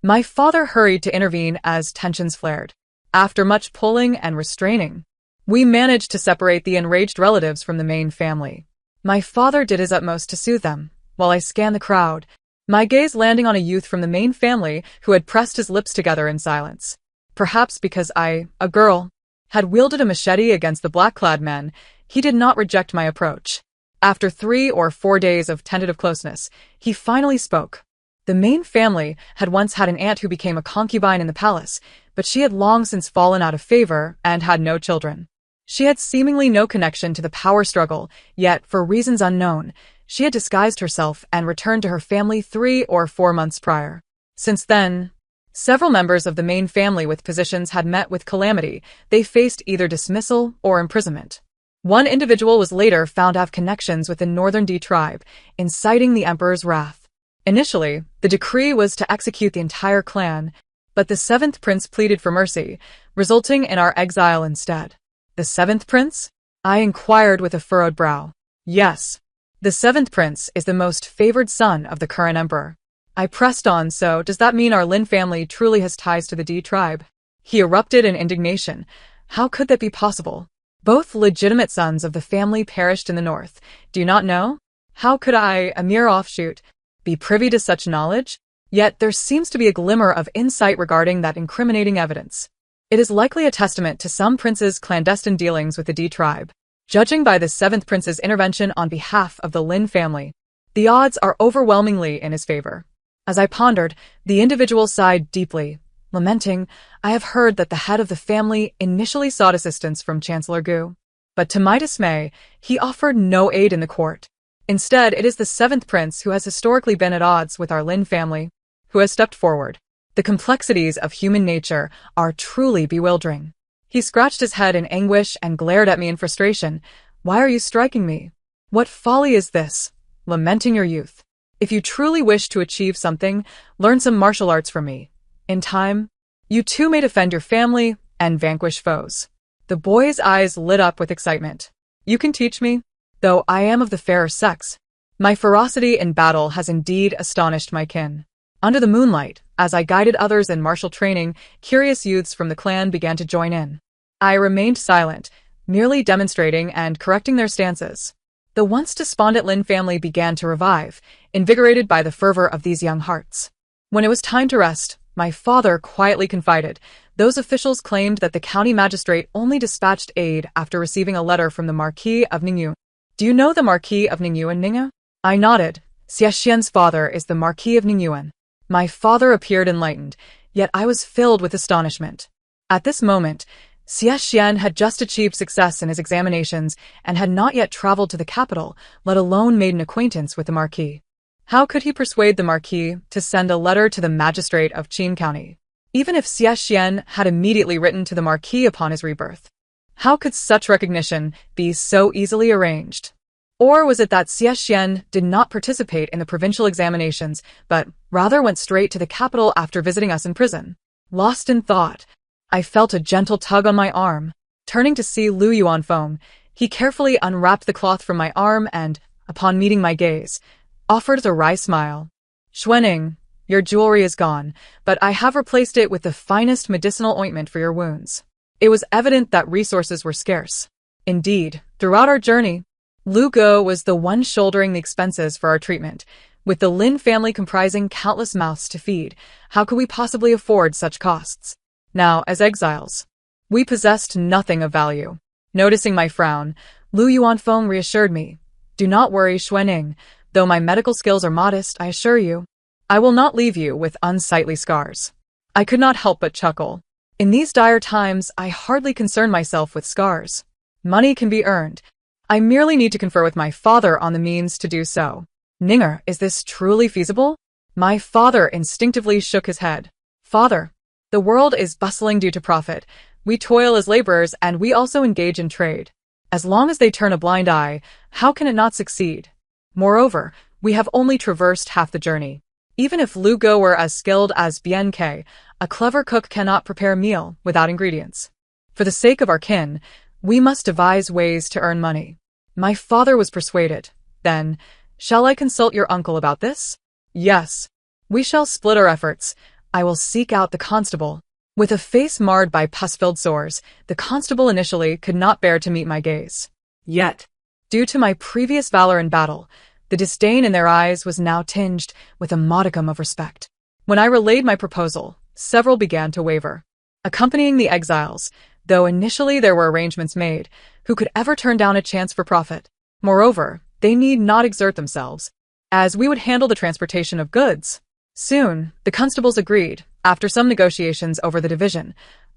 My father hurried to intervene as tensions flared. After much pulling and restraining, we managed to separate the enraged relatives from the main family. My father did his utmost to soothe them, while I scanned the crowd, my gaze landing on a youth from the main family who had pressed his lips together in silence. Perhaps because I, a girl, had wielded a machete against the black-clad men, he did not reject my approach. After 3 or 4 days of tentative closeness, he finally spoke. The main family had once had an aunt who became a concubine in the palace, but she had long since fallen out of favor and had no children. She had seemingly no connection to the power struggle, yet, for reasons unknown, she had disguised herself and returned to her family 3 or 4 months prior. Since then, several members of the main family with positions had met with calamity. They faced either dismissal or imprisonment. One individual was later found to have connections with the Northern D tribe, inciting the emperor's wrath. Initially, the decree was to execute the entire clan, but the 7th prince pleaded for mercy, resulting in our exile instead. The 7th prince? I inquired with a furrowed brow. Yes. The 7th prince is the most favored son of the current emperor. I pressed on, so does that mean our Lin family truly has ties to the D tribe? He erupted in indignation. How could that be possible? Both legitimate sons of the family perished in the north. Do you not know? How could I, a mere offshoot, be privy to such knowledge? Yet there seems to be a glimmer of insight regarding that incriminating evidence. It is likely a testament to some prince's clandestine dealings with the D tribe. Judging by the 7th prince's intervention on behalf of the Lin family, the odds are overwhelmingly in his favor. As I pondered, the individual sighed deeply, lamenting, I have heard that the head of the family initially sought assistance from Chancellor Gu. But to my dismay, he offered no aid in the court. Instead, it is the seventh prince who has historically been at odds with our Lin family, who has stepped forward. The complexities of human nature are truly bewildering. He scratched his head in anguish and glared at me in frustration. Why are you striking me? What folly is this? Lamenting your youth. If you truly wish to achieve something, learn some martial arts from me. In time, you too may defend your family and vanquish foes. The boy's eyes lit up with excitement. You can teach me, though I am of the fairer sex. My ferocity in battle has indeed astonished my kin. Under the moonlight, as I guided others in martial training, curious youths from the clan began to join in. I remained silent, merely demonstrating and correcting their stances. The once despondent Lin family began to revive, invigorated by the fervor of these young hearts. When it was time to rest, my father quietly confided, those officials claimed that the county magistrate only dispatched aid after receiving a letter from the Marquis of Ningyu. Do you know the Marquis of Ningyu and Ningyu? I nodded. Xiexian's father is the Marquis of Ningyuan. My father appeared enlightened, yet I was filled with astonishment. At this moment, Xiexian had just achieved success in his examinations and had not yet traveled to the capital, let alone made an acquaintance with the Marquis. How could he persuade the Marquis to send a letter to the magistrate of Qin County? Even if Xiexian had immediately written to the Marquis upon his rebirth, how could such recognition be so easily arranged? Or was it that Xiexian did not participate in the provincial examinations, but rather went straight to the capital after visiting us in prison? Lost in thought, I felt a gentle tug on my arm. Turning to see Lu Yuanfeng, he carefully unwrapped the cloth from my arm and, upon meeting my gaze, offered a wry smile. Xuaning, your jewelry is gone, but I have replaced it with the finest medicinal ointment for your wounds. It was evident that resources were scarce. Indeed, throughout our journey, Lu Go was the one shouldering the expenses for our treatment. With the Lin family comprising countless mouths to feed, how could we possibly afford such costs? Now, as exiles, we possessed nothing of value. Noticing my frown, Lu Yuanfeng reassured me. Do not worry, Xuaning. Though my medical skills are modest, I assure you, I will not leave you with unsightly scars. I could not help but chuckle. In these dire times, I hardly concern myself with scars. Money can be earned. I merely need to confer with my father on the means to do so. Ninger, is this truly feasible? My father instinctively shook his head. Father, the world is bustling due to profit. We toil as laborers and we also engage in trade. As long as they turn a blind eye, how can it not succeed? Moreover, we have only traversed half the journey. Even if Lu Go were as skilled as Bien Ke, a clever cook cannot prepare a meal without ingredients. For the sake of our kin, we must devise ways to earn money. My father was persuaded. Then, shall I consult your uncle about this? Yes. We shall split our efforts. I will seek out the constable. With a face marred by pus-filled sores, the constable initially could not bear to meet my gaze. Yet, due to my previous valor in battle, the disdain in their eyes was now tinged with a modicum of respect. When I relayed my proposal, several began to waver. Accompanying the exiles, though initially there were arrangements made, who could ever turn down a chance for profit? Moreover, they need not exert themselves, as we would handle the transportation of goods. Soon, the constables agreed, after some negotiations over the division,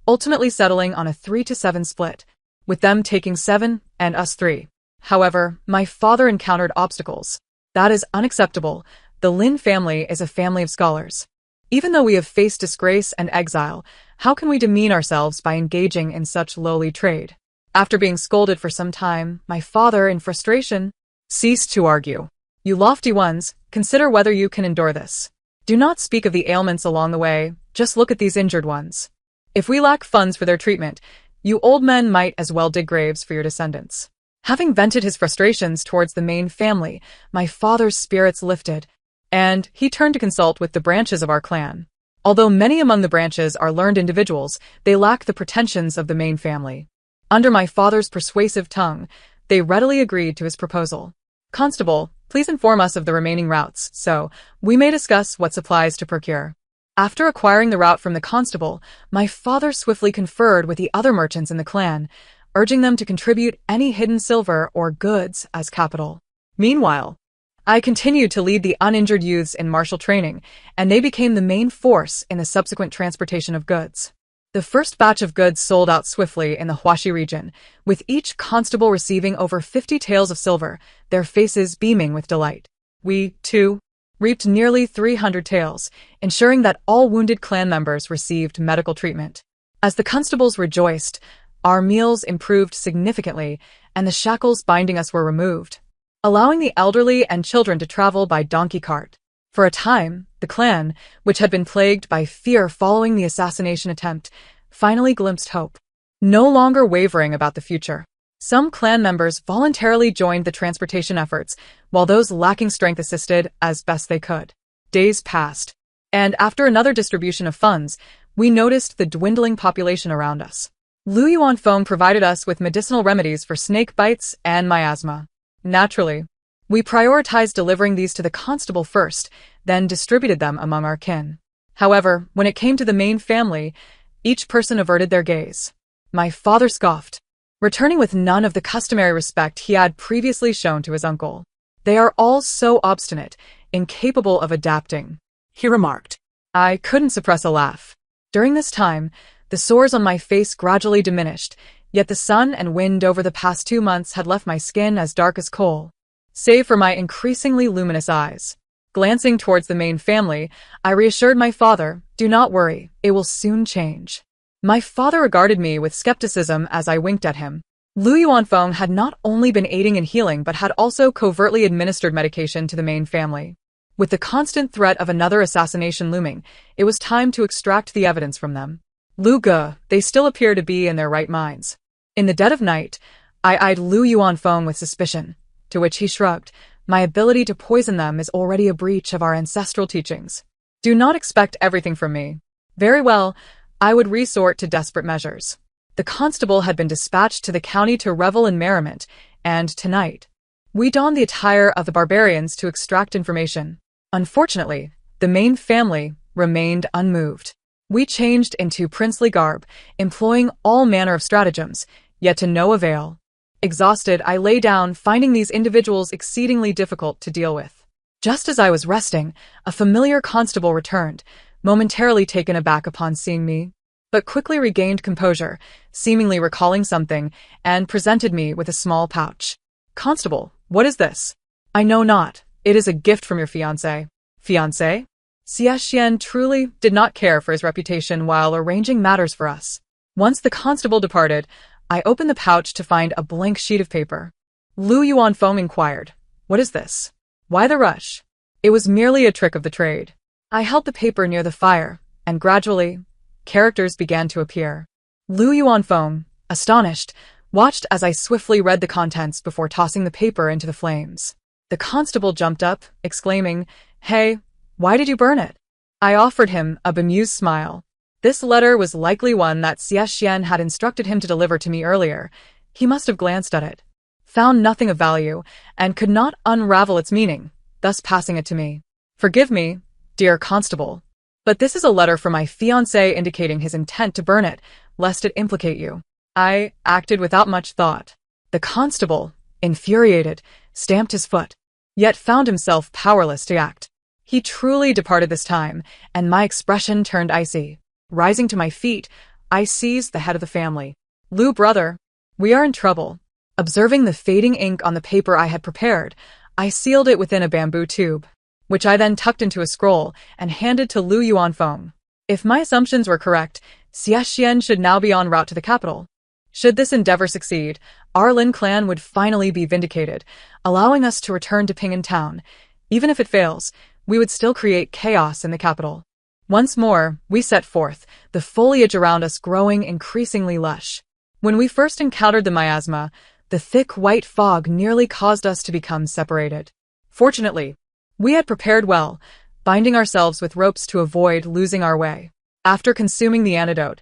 ultimately settling on a 3-7 split, with them taking 7 and us 3. However, my father encountered obstacles. That is unacceptable. The Lin family is a family of scholars. Even though we have faced disgrace and exile, how can we demean ourselves by engaging in such lowly trade? After being scolded for some time, my father, in frustration, ceased to argue. You lofty ones, consider whether you can endure this. Do not speak of the ailments along the way, just look at these injured ones. If we lack funds for their treatment, you old men might as well dig graves for your descendants. Having vented his frustrations towards the main family, my father's spirits lifted, and he turned to consult with the branches of our clan. Although many among the branches are learned individuals, they lack the pretensions of the main family. Under my father's persuasive tongue, they readily agreed to his proposal. Constable, please inform us of the remaining routes, so we may discuss what supplies to procure. After acquiring the route from the constable, my father swiftly conferred with the other merchants in the clan, urging them to contribute any hidden silver or goods as capital. Meanwhile, I continued to lead the uninjured youths in martial training, and they became the main force in the subsequent transportation of goods. The first batch of goods sold out swiftly in the Huaxi region, with each constable receiving over 50 taels of silver, their faces beaming with delight. We, too, reaped nearly 300 taels, ensuring that all wounded clan members received medical treatment. As the constables rejoiced, our meals improved significantly, and the shackles binding us were removed, allowing the elderly and children to travel by donkey cart. For a time, the clan, which had been plagued by fear following the assassination attempt, finally glimpsed hope. No longer wavering about the future, some clan members voluntarily joined the transportation efforts, while those lacking strength assisted as best they could. Days passed, and after another distribution of funds, we noticed the dwindling population around us. Lu Yuanfeng provided us with medicinal remedies for snake bites and miasma. Naturally, we prioritized delivering these to the constable first, then distributed them among our kin. However, when it came to the main family, each person averted their gaze. My father scoffed, returning with none of the customary respect he had previously shown to his uncle. They are all so obstinate, incapable of adapting, he remarked. I couldn't suppress a laugh. During this time, the sores on my face gradually diminished, yet the sun and wind over the past 2 months had left my skin as dark as coal, save for my increasingly luminous eyes. Glancing towards the main family, I reassured my father, "Do not worry, it will soon change." My father regarded me with skepticism as I winked at him. Lu Yuanfeng had not only been aiding in healing but had also covertly administered medication to the main family. With the constant threat of another assassination looming, it was time to extract the evidence from them. Lu Ge, they still appear to be in their right minds. In the dead of night, I eyed Lu Yuanfeng with suspicion, to which he shrugged. My ability to poison them is already a breach of our ancestral teachings. Do not expect everything from me. Very well, I would resort to desperate measures. The constable had been dispatched to the county to revel in merriment, and tonight, we donned the attire of the barbarians to extract information. Unfortunately, the main family remained unmoved. We changed into princely garb, employing all manner of stratagems, yet to no avail. Exhausted, I lay down, finding these individuals exceedingly difficult to deal with. Just as I was resting, a familiar constable returned, momentarily taken aback upon seeing me, but quickly regained composure, seemingly recalling something, and presented me with a small pouch. "Constable, what is this?" "I know not. It is a gift from your fiancé." "Fiancé?" Xie truly did not care for his reputation while arranging matters for us. Once the constable departed, I opened the pouch to find a blank sheet of paper. Lu Yuanfeng inquired, "What is this? Why the rush?" It was merely a trick of the trade. I held the paper near the fire, and gradually, characters began to appear. Lu Yuanfeng, astonished, watched as I swiftly read the contents before tossing the paper into the flames. The constable jumped up, exclaiming, "Hey, why did you burn it?" I offered him a bemused smile. This letter was likely one that Xie had instructed him to deliver to me earlier. He must have glanced at it, found nothing of value, and could not unravel its meaning, thus passing it to me. "Forgive me, dear constable, but this is a letter from my fiancé indicating his intent to burn it, lest it implicate you." I acted without much thought. The constable, infuriated, stamped his foot, yet found himself powerless to act. He truly departed this time, and my expression turned icy. Rising to my feet, I seized the head of the family. "Lu, brother, we are in trouble." Observing the fading ink on the paper I had prepared, I sealed it within a bamboo tube, which I then tucked into a scroll and handed to Lu Yuanfeng. If my assumptions were correct, Xie should now be en route to the capital. Should this endeavor succeed, our Lin clan would finally be vindicated, allowing us to return to Ping'an town. Even if it fails, we would still create chaos in the capital. Once more, we set forth, the foliage around us growing increasingly lush. When we first encountered the miasma, the thick white fog nearly caused us to become separated. Fortunately, we had prepared well, binding ourselves with ropes to avoid losing our way. After consuming the antidote,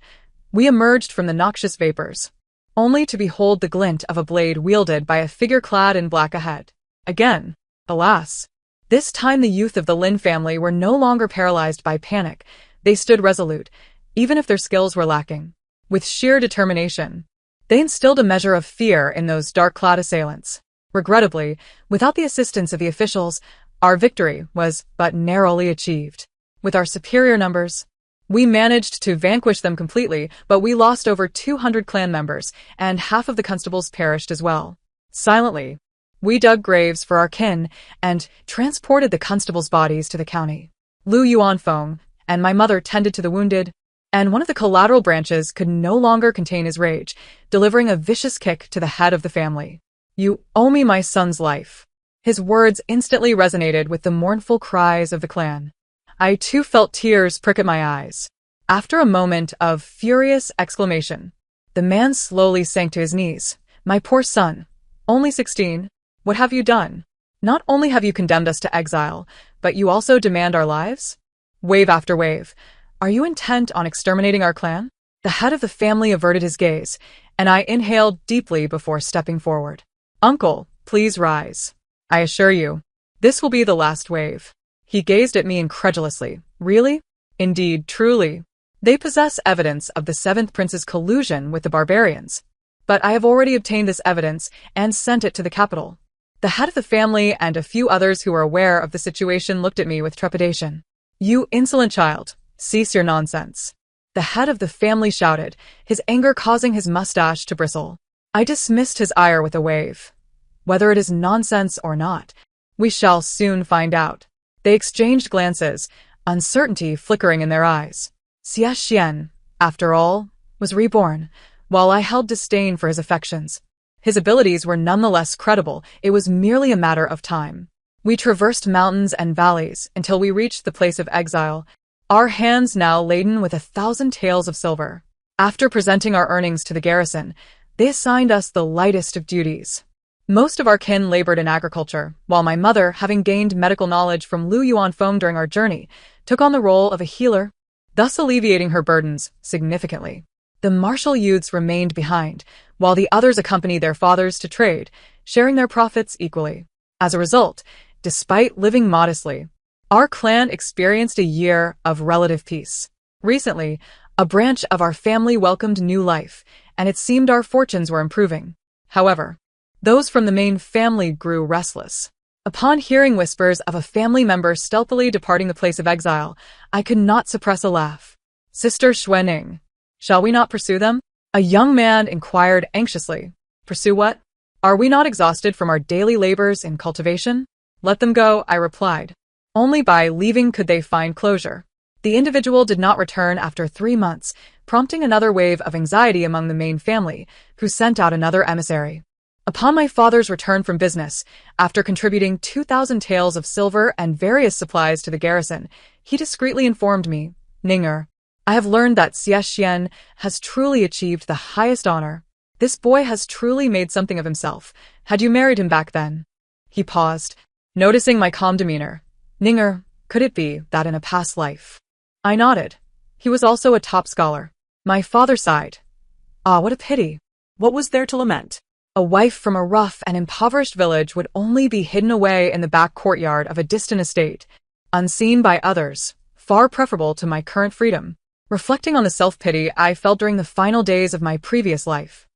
we emerged from the noxious vapors, only to behold the glint of a blade wielded by a figure clad in black ahead. Again, alas! This time the youth of the Lin family were no longer paralyzed by panic. They stood resolute, even if their skills were lacking. With sheer determination, they instilled a measure of fear in those dark-clad assailants. Regrettably, without the assistance of the officials, our victory was but narrowly achieved. With our superior numbers, we managed to vanquish them completely, but we lost over 200 clan members, and half of the constables perished as well. Silently, we dug graves for our kin and transported the constables' bodies to the county. Lu Yuanfeng and my mother tended to the wounded, and one of the collateral branches could no longer contain his rage, delivering a vicious kick to the head of the family. "You owe me my son's life." His words instantly resonated with the mournful cries of the clan. I too felt tears prick at my eyes. After a moment of furious exclamation, the man slowly sank to his knees. "My poor son, only 16, what have you done? Not only have you condemned us to exile, but you also demand our lives?" Wave after wave. "Are you intent on exterminating our clan?" The head of the family averted his gaze, and I inhaled deeply before stepping forward. "Uncle, please rise. I assure you, this will be the last wave." He gazed at me incredulously. "Really? Indeed, truly. They possess evidence of the seventh prince's collusion with the barbarians. But I have already obtained this evidence and sent it to the capital." The head of the family and a few others who were aware of the situation looked at me with trepidation. "You insolent child, cease your nonsense." The head of the family shouted, his anger causing his mustache to bristle. I dismissed his ire with a wave. "Whether it is nonsense or not, we shall soon find out." They exchanged glances, uncertainty flickering in their eyes. Xie Xian, after all, was reborn, while I held disdain for his affections. His abilities were nonetheless credible. It was merely a matter of time. We traversed mountains and valleys until we reached the place of exile, our hands now laden with 1,000 taels of silver. After presenting our earnings to the garrison, they assigned us the lightest of duties. Most of our kin labored in agriculture, while my mother, having gained medical knowledge from Lu Yuanfeng during our journey, took on the role of a healer, thus alleviating her burdens significantly. The martial youths remained behind, while the others accompanied their fathers to trade, sharing their profits equally. As a result, despite living modestly, our clan experienced a year of relative peace. Recently, a branch of our family welcomed new life, and it seemed our fortunes were improving. However, those from the main family grew restless. Upon hearing whispers of a family member stealthily departing the place of exile, I could not suppress a laugh. "Sister Xuening, shall we not pursue them?" A young man inquired anxiously. "Pursue what? Are we not exhausted from our daily labors in cultivation?" "Let them go," I replied. Only by leaving could they find closure. The individual did not return after 3 months, prompting another wave of anxiety among the main family, who sent out another emissary. Upon my father's return from business, after contributing 2,000 taels of silver and various supplies to the garrison, he discreetly informed me, "Ninger, I have learned that Xie Xian has truly achieved the highest honor. This boy has truly made something of himself. Had you married him back then?" He paused, noticing my calm demeanor. "Ninger, could it be that in a past life?" I nodded. "He was also a top scholar." My father sighed. "Ah, what a pity. What was there to lament? A wife from a rough and impoverished village would only be hidden away in the back courtyard of a distant estate, unseen by others, far preferable to my current freedom." Reflecting on the self-pity I felt during the final days of my previous life,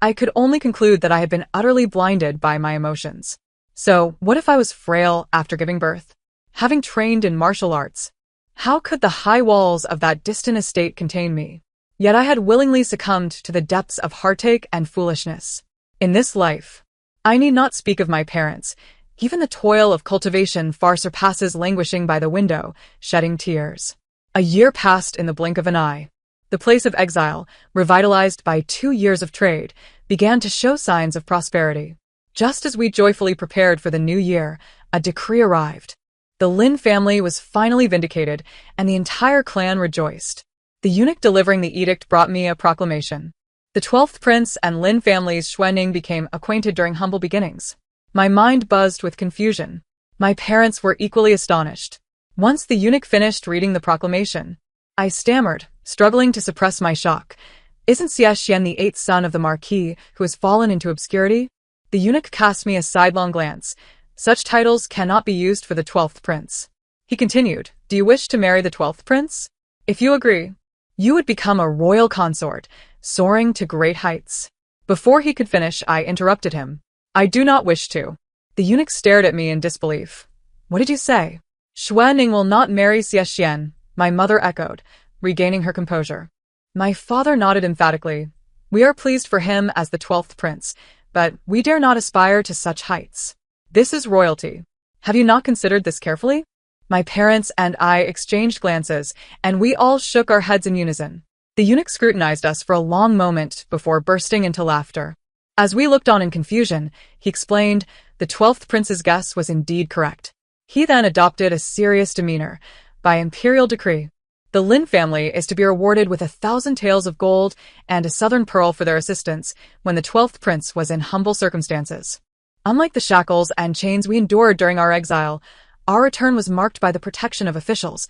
I could only conclude that I had been utterly blinded by my emotions. So, what if I was frail after giving birth? Having trained in martial arts, how could the high walls of that distant estate contain me? Yet I had willingly succumbed to the depths of heartache and foolishness. In this life, I need not speak of my parents. Even the toil of cultivation far surpasses languishing by the window, shedding tears. A year passed in the blink of an eye. The place of exile, revitalized by 2 years of trade, began to show signs of prosperity. Just as we joyfully prepared for the new year, a decree arrived. The Lin family was finally vindicated, and the entire clan rejoiced. The eunuch delivering the edict brought me a proclamation. The 12th prince and Lin family's Xuening became acquainted during humble beginnings. My mind buzzed with confusion. My parents were equally astonished. Once the eunuch finished reading the proclamation, I stammered, struggling to suppress my shock. "Isn't Xie Xian the 8th son of the Marquis who has fallen into obscurity?" The eunuch cast me a sidelong glance. "Such titles cannot be used for the 12th prince." He continued, "Do you wish to marry the 12th prince? If you agree, you would become a royal consort, soaring to great heights." Before he could finish, I interrupted him. I do not wish to. The eunuch stared at me in disbelief. What did you say? Xuening will not marry Xie, my mother echoed, regaining her composure. My father nodded emphatically. We are pleased for him as the 12th prince, but we dare not aspire to such heights. This is royalty. Have you not considered this carefully? My parents and I exchanged glances, and we all shook our heads in unison. The eunuch scrutinized us for a long moment before bursting into laughter. As we looked on in confusion, he explained the 12th prince's guess was indeed correct. He then adopted a serious demeanor. By imperial decree, the Lin family is to be rewarded with 1,000 taels of gold and a southern pearl for their assistance when the 12th prince was in humble circumstances. Unlike the shackles and chains we endured during our exile, our return was marked by the protection of officials.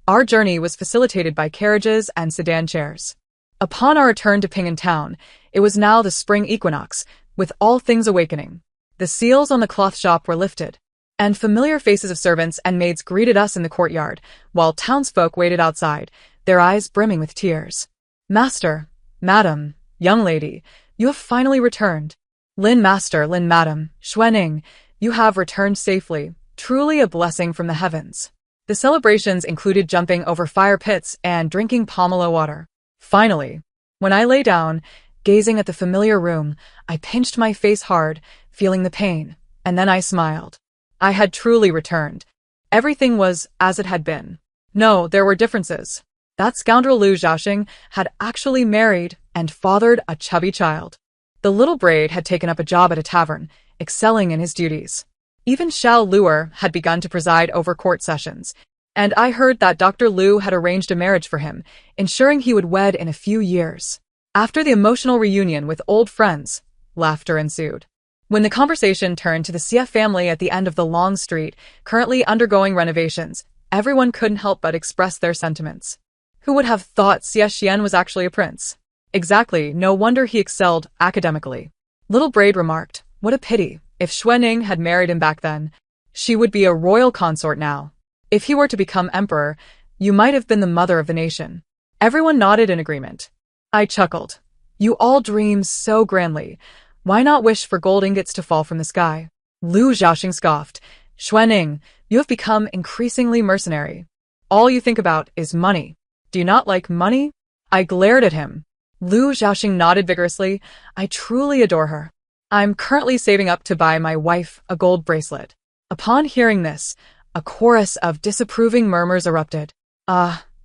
Our journey was facilitated by carriages and sedan chairs. Upon our return to Ping'an town, it was now the spring equinox, with all things awakening. The seals on the cloth shop were lifted, and familiar faces of servants and maids greeted us in the courtyard, while townsfolk waited outside, their eyes brimming with tears. Master, madam, young lady, you have finally returned. Lin master, Lin madam, Xuening, you have returned safely, truly a blessing from the heavens. The celebrations included jumping over fire pits and drinking pomelo water. Finally, when I lay down, gazing at the familiar room, I pinched my face hard, feeling the pain, and then I smiled. I had truly returned. Everything was as it had been. No, there were differences. That scoundrel Liu Xiaoxing had actually married and fathered a chubby child. The little braid had taken up a job at a tavern, excelling in his duties. Even Xiao Luer had begun to preside over court sessions, and I heard that Dr. Liu had arranged a marriage for him, ensuring he would wed in a few years. After the emotional reunion with old friends, laughter ensued. When the conversation turned to the Xie family at the end of the long street, currently undergoing renovations, everyone couldn't help but express their sentiments. Who would have thought Xie was actually a prince? Exactly, no wonder he excelled academically. Little Braid remarked, what a pity. If Xuening had married him back then, she would be a royal consort now. If he were to become emperor, you might have been the mother of the nation. Everyone nodded in agreement. I chuckled. You all dream so grandly. Why not wish for gold ingots to fall from the sky? Liu Xiaoxing scoffed. Xuening, you have become increasingly mercenary. All you think about is money. Do you not like money? I glared at him. Liu Xiaoxing nodded vigorously. I truly adore her. I'm currently saving up to buy my wife a gold bracelet. Upon hearing this, a chorus of disapproving murmurs erupted.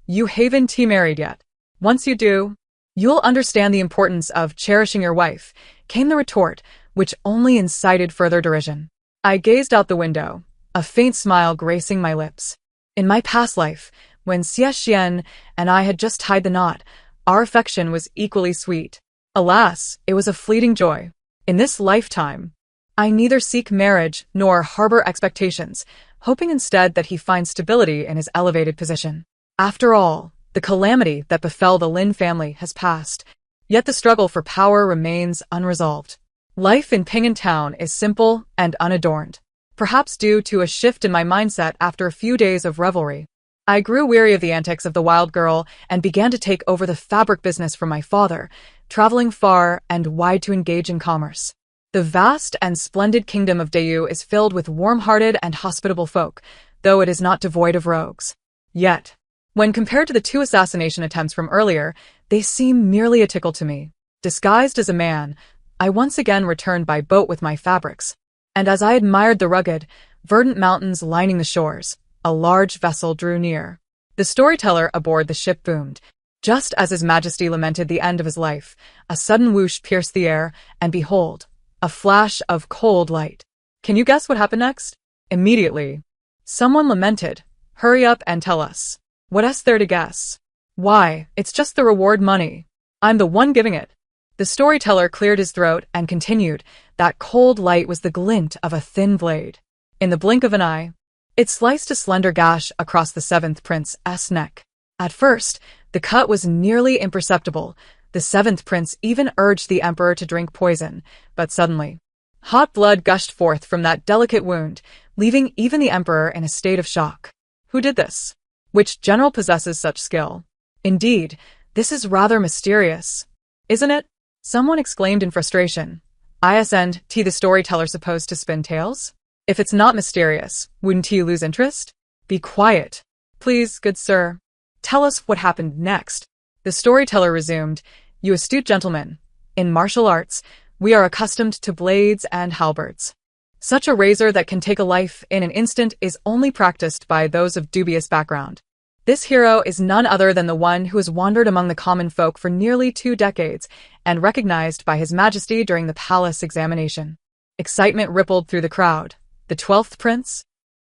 You haven't married yet. Once you do, you'll understand the importance of cherishing your wife, came the retort, which only incited further derision. I gazed out the window, a faint smile gracing my lips. In my past life, when Xie and I had just tied the knot, our affection was equally sweet. Alas, it was a fleeting joy. In this lifetime, I neither seek marriage nor harbor expectations, hoping instead that he finds stability in his elevated position. After all, the calamity that befell the Lin family has passed, yet the struggle for power remains unresolved. Life in Ping'an town is simple and unadorned, perhaps due to a shift in my mindset after a few days of revelry. I grew weary of the antics of the wild girl and began to take over the fabric business from my father, traveling far and wide to engage in commerce. The vast and splendid kingdom of Dayu is filled with warm-hearted and hospitable folk, though it is not devoid of rogues. Yet, when compared to the 2 assassination attempts from earlier, they seem merely a tickle to me. Disguised as a man, I once again returned by boat with my fabrics, and as I admired the rugged, verdant mountains lining the shores, a large vessel drew near. The storyteller aboard the ship boomed. Just as His Majesty lamented the end of his life, a sudden whoosh pierced the air, and behold, a flash of cold light. Can you guess what happened next? Immediately, someone lamented, "Hurry up and tell us. What's there to guess? Why, it's just the reward money. I'm the one giving it." The storyteller cleared his throat and continued, that cold light was the glint of a thin blade. In the blink of an eye, it sliced a slender gash across the 7th prince's neck. At first, the cut was nearly imperceptible. The 7th prince even urged the emperor to drink poison, but suddenly, hot blood gushed forth from that delicate wound, leaving even the emperor in a state of shock. Who did this? Which general possesses such skill? Indeed, this is rather mysterious, isn't it? Someone exclaimed in frustration. Isn't the storyteller supposed to spin tales? If it's not mysterious, wouldn't he lose interest? Be quiet. Please, good sir. Tell us what happened next. The storyteller resumed, You astute gentleman. In martial arts, we are accustomed to blades and halberds. Such a razor that can take a life in an instant is only practiced by those of dubious background. This hero is none other than the one who has wandered among the common folk for nearly 2 decades and recognized by His Majesty during the palace examination. Excitement rippled through the crowd. The 12th prince?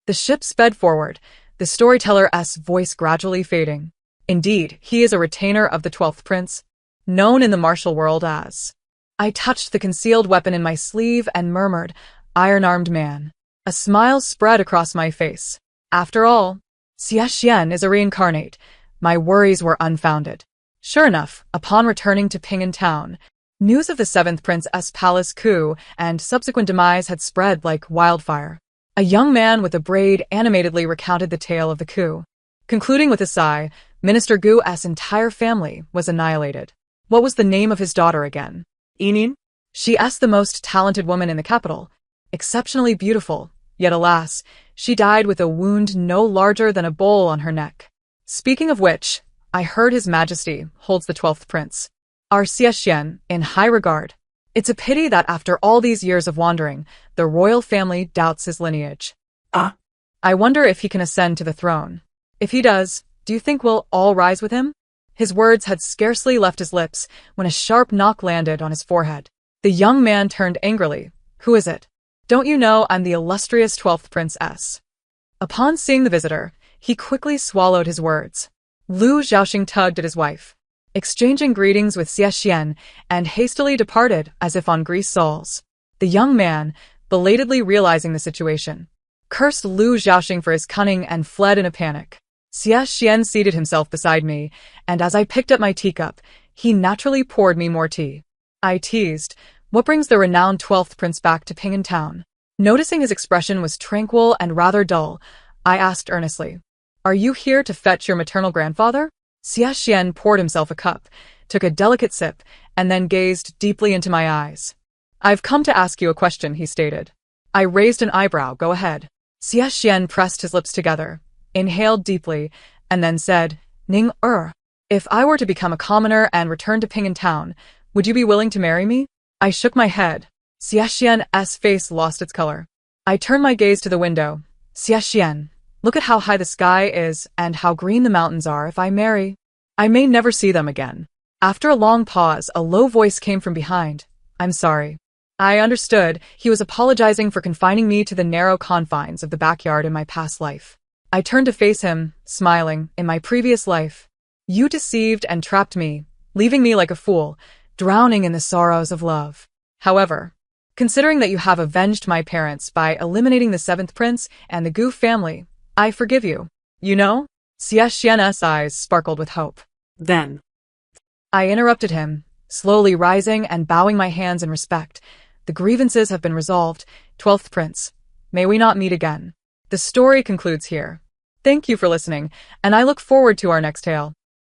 The ship sped forward, the storyteller's voice gradually fading. Indeed, he is a retainer of the 12th prince, known in the martial world as. I touched the concealed weapon in my sleeve and murmured, Iron-armed man. A smile spread across my face. After all, Xie is a reincarnate. My worries were unfounded. Sure enough, upon returning to Ping'an town, news of the 7th prince's palace coup and subsequent demise had spread like wildfire. A young man with a braid animatedly recounted the tale of the coup, concluding with a sigh, Minister Gu's entire family was annihilated. What was the name of his daughter again? Enin? She's the most talented woman in the capital. Exceptionally beautiful, yet alas, she died with a wound no larger than a bowl on her neck. Speaking of which, I heard His Majesty holds the 12th prince, our Xie in high regard. It's a pity that after all these years of wandering, the royal family doubts his lineage. I wonder if he can ascend to the throne. If he does, do you think we'll all rise with him? His words had scarcely left his lips when a sharp knock landed on his forehead. The young man turned angrily. Who is it? Don't you know I'm the illustrious 12th princess? Upon seeing the visitor, he quickly swallowed his words. Lu Zhaoxing tugged at his wife, exchanging greetings with Xie and hastily departed as if on greased soles. The young man, belatedly realizing the situation, cursed Lu Zhaoxing for his cunning and fled in a panic. Xie seated himself beside me, and as I picked up my teacup, he naturally poured me more tea. I teased, What brings the renowned 12th prince back to Ping'an town? Noticing his expression was tranquil and rather dull, I asked earnestly, Are you here to fetch your maternal grandfather? Xie poured himself a cup, took a delicate sip, and then gazed deeply into my eyes. I've come to ask you a question, he stated. I raised an eyebrow. Go ahead. Xie pressed his lips together, inhaled deeply, and then said, Ning If I were to become a commoner and return to Ping'an town, would you be willing to marry me? I shook my head. Xie's face lost its color. I turned my gaze to the window. Xie, look at how high the sky is and how green the mountains are. If I marry, I may never see them again. After a long pause, a low voice came from behind. I'm sorry. I understood. He was apologizing for confining me to the narrow confines of the backyard in my past life. I turned to face him, smiling. In my previous life, you deceived and trapped me, leaving me like a fool, drowning in the sorrows of love. However, considering that you have avenged my parents by eliminating the 7th prince and the Gu family, I forgive you. You know? Xie's eyes sparkled with hope. Then. I interrupted him, slowly rising and bowing my hands in respect. The grievances have been resolved. 12th prince, may we not meet again. The story concludes here. Thank you for listening, and I look forward to our next tale.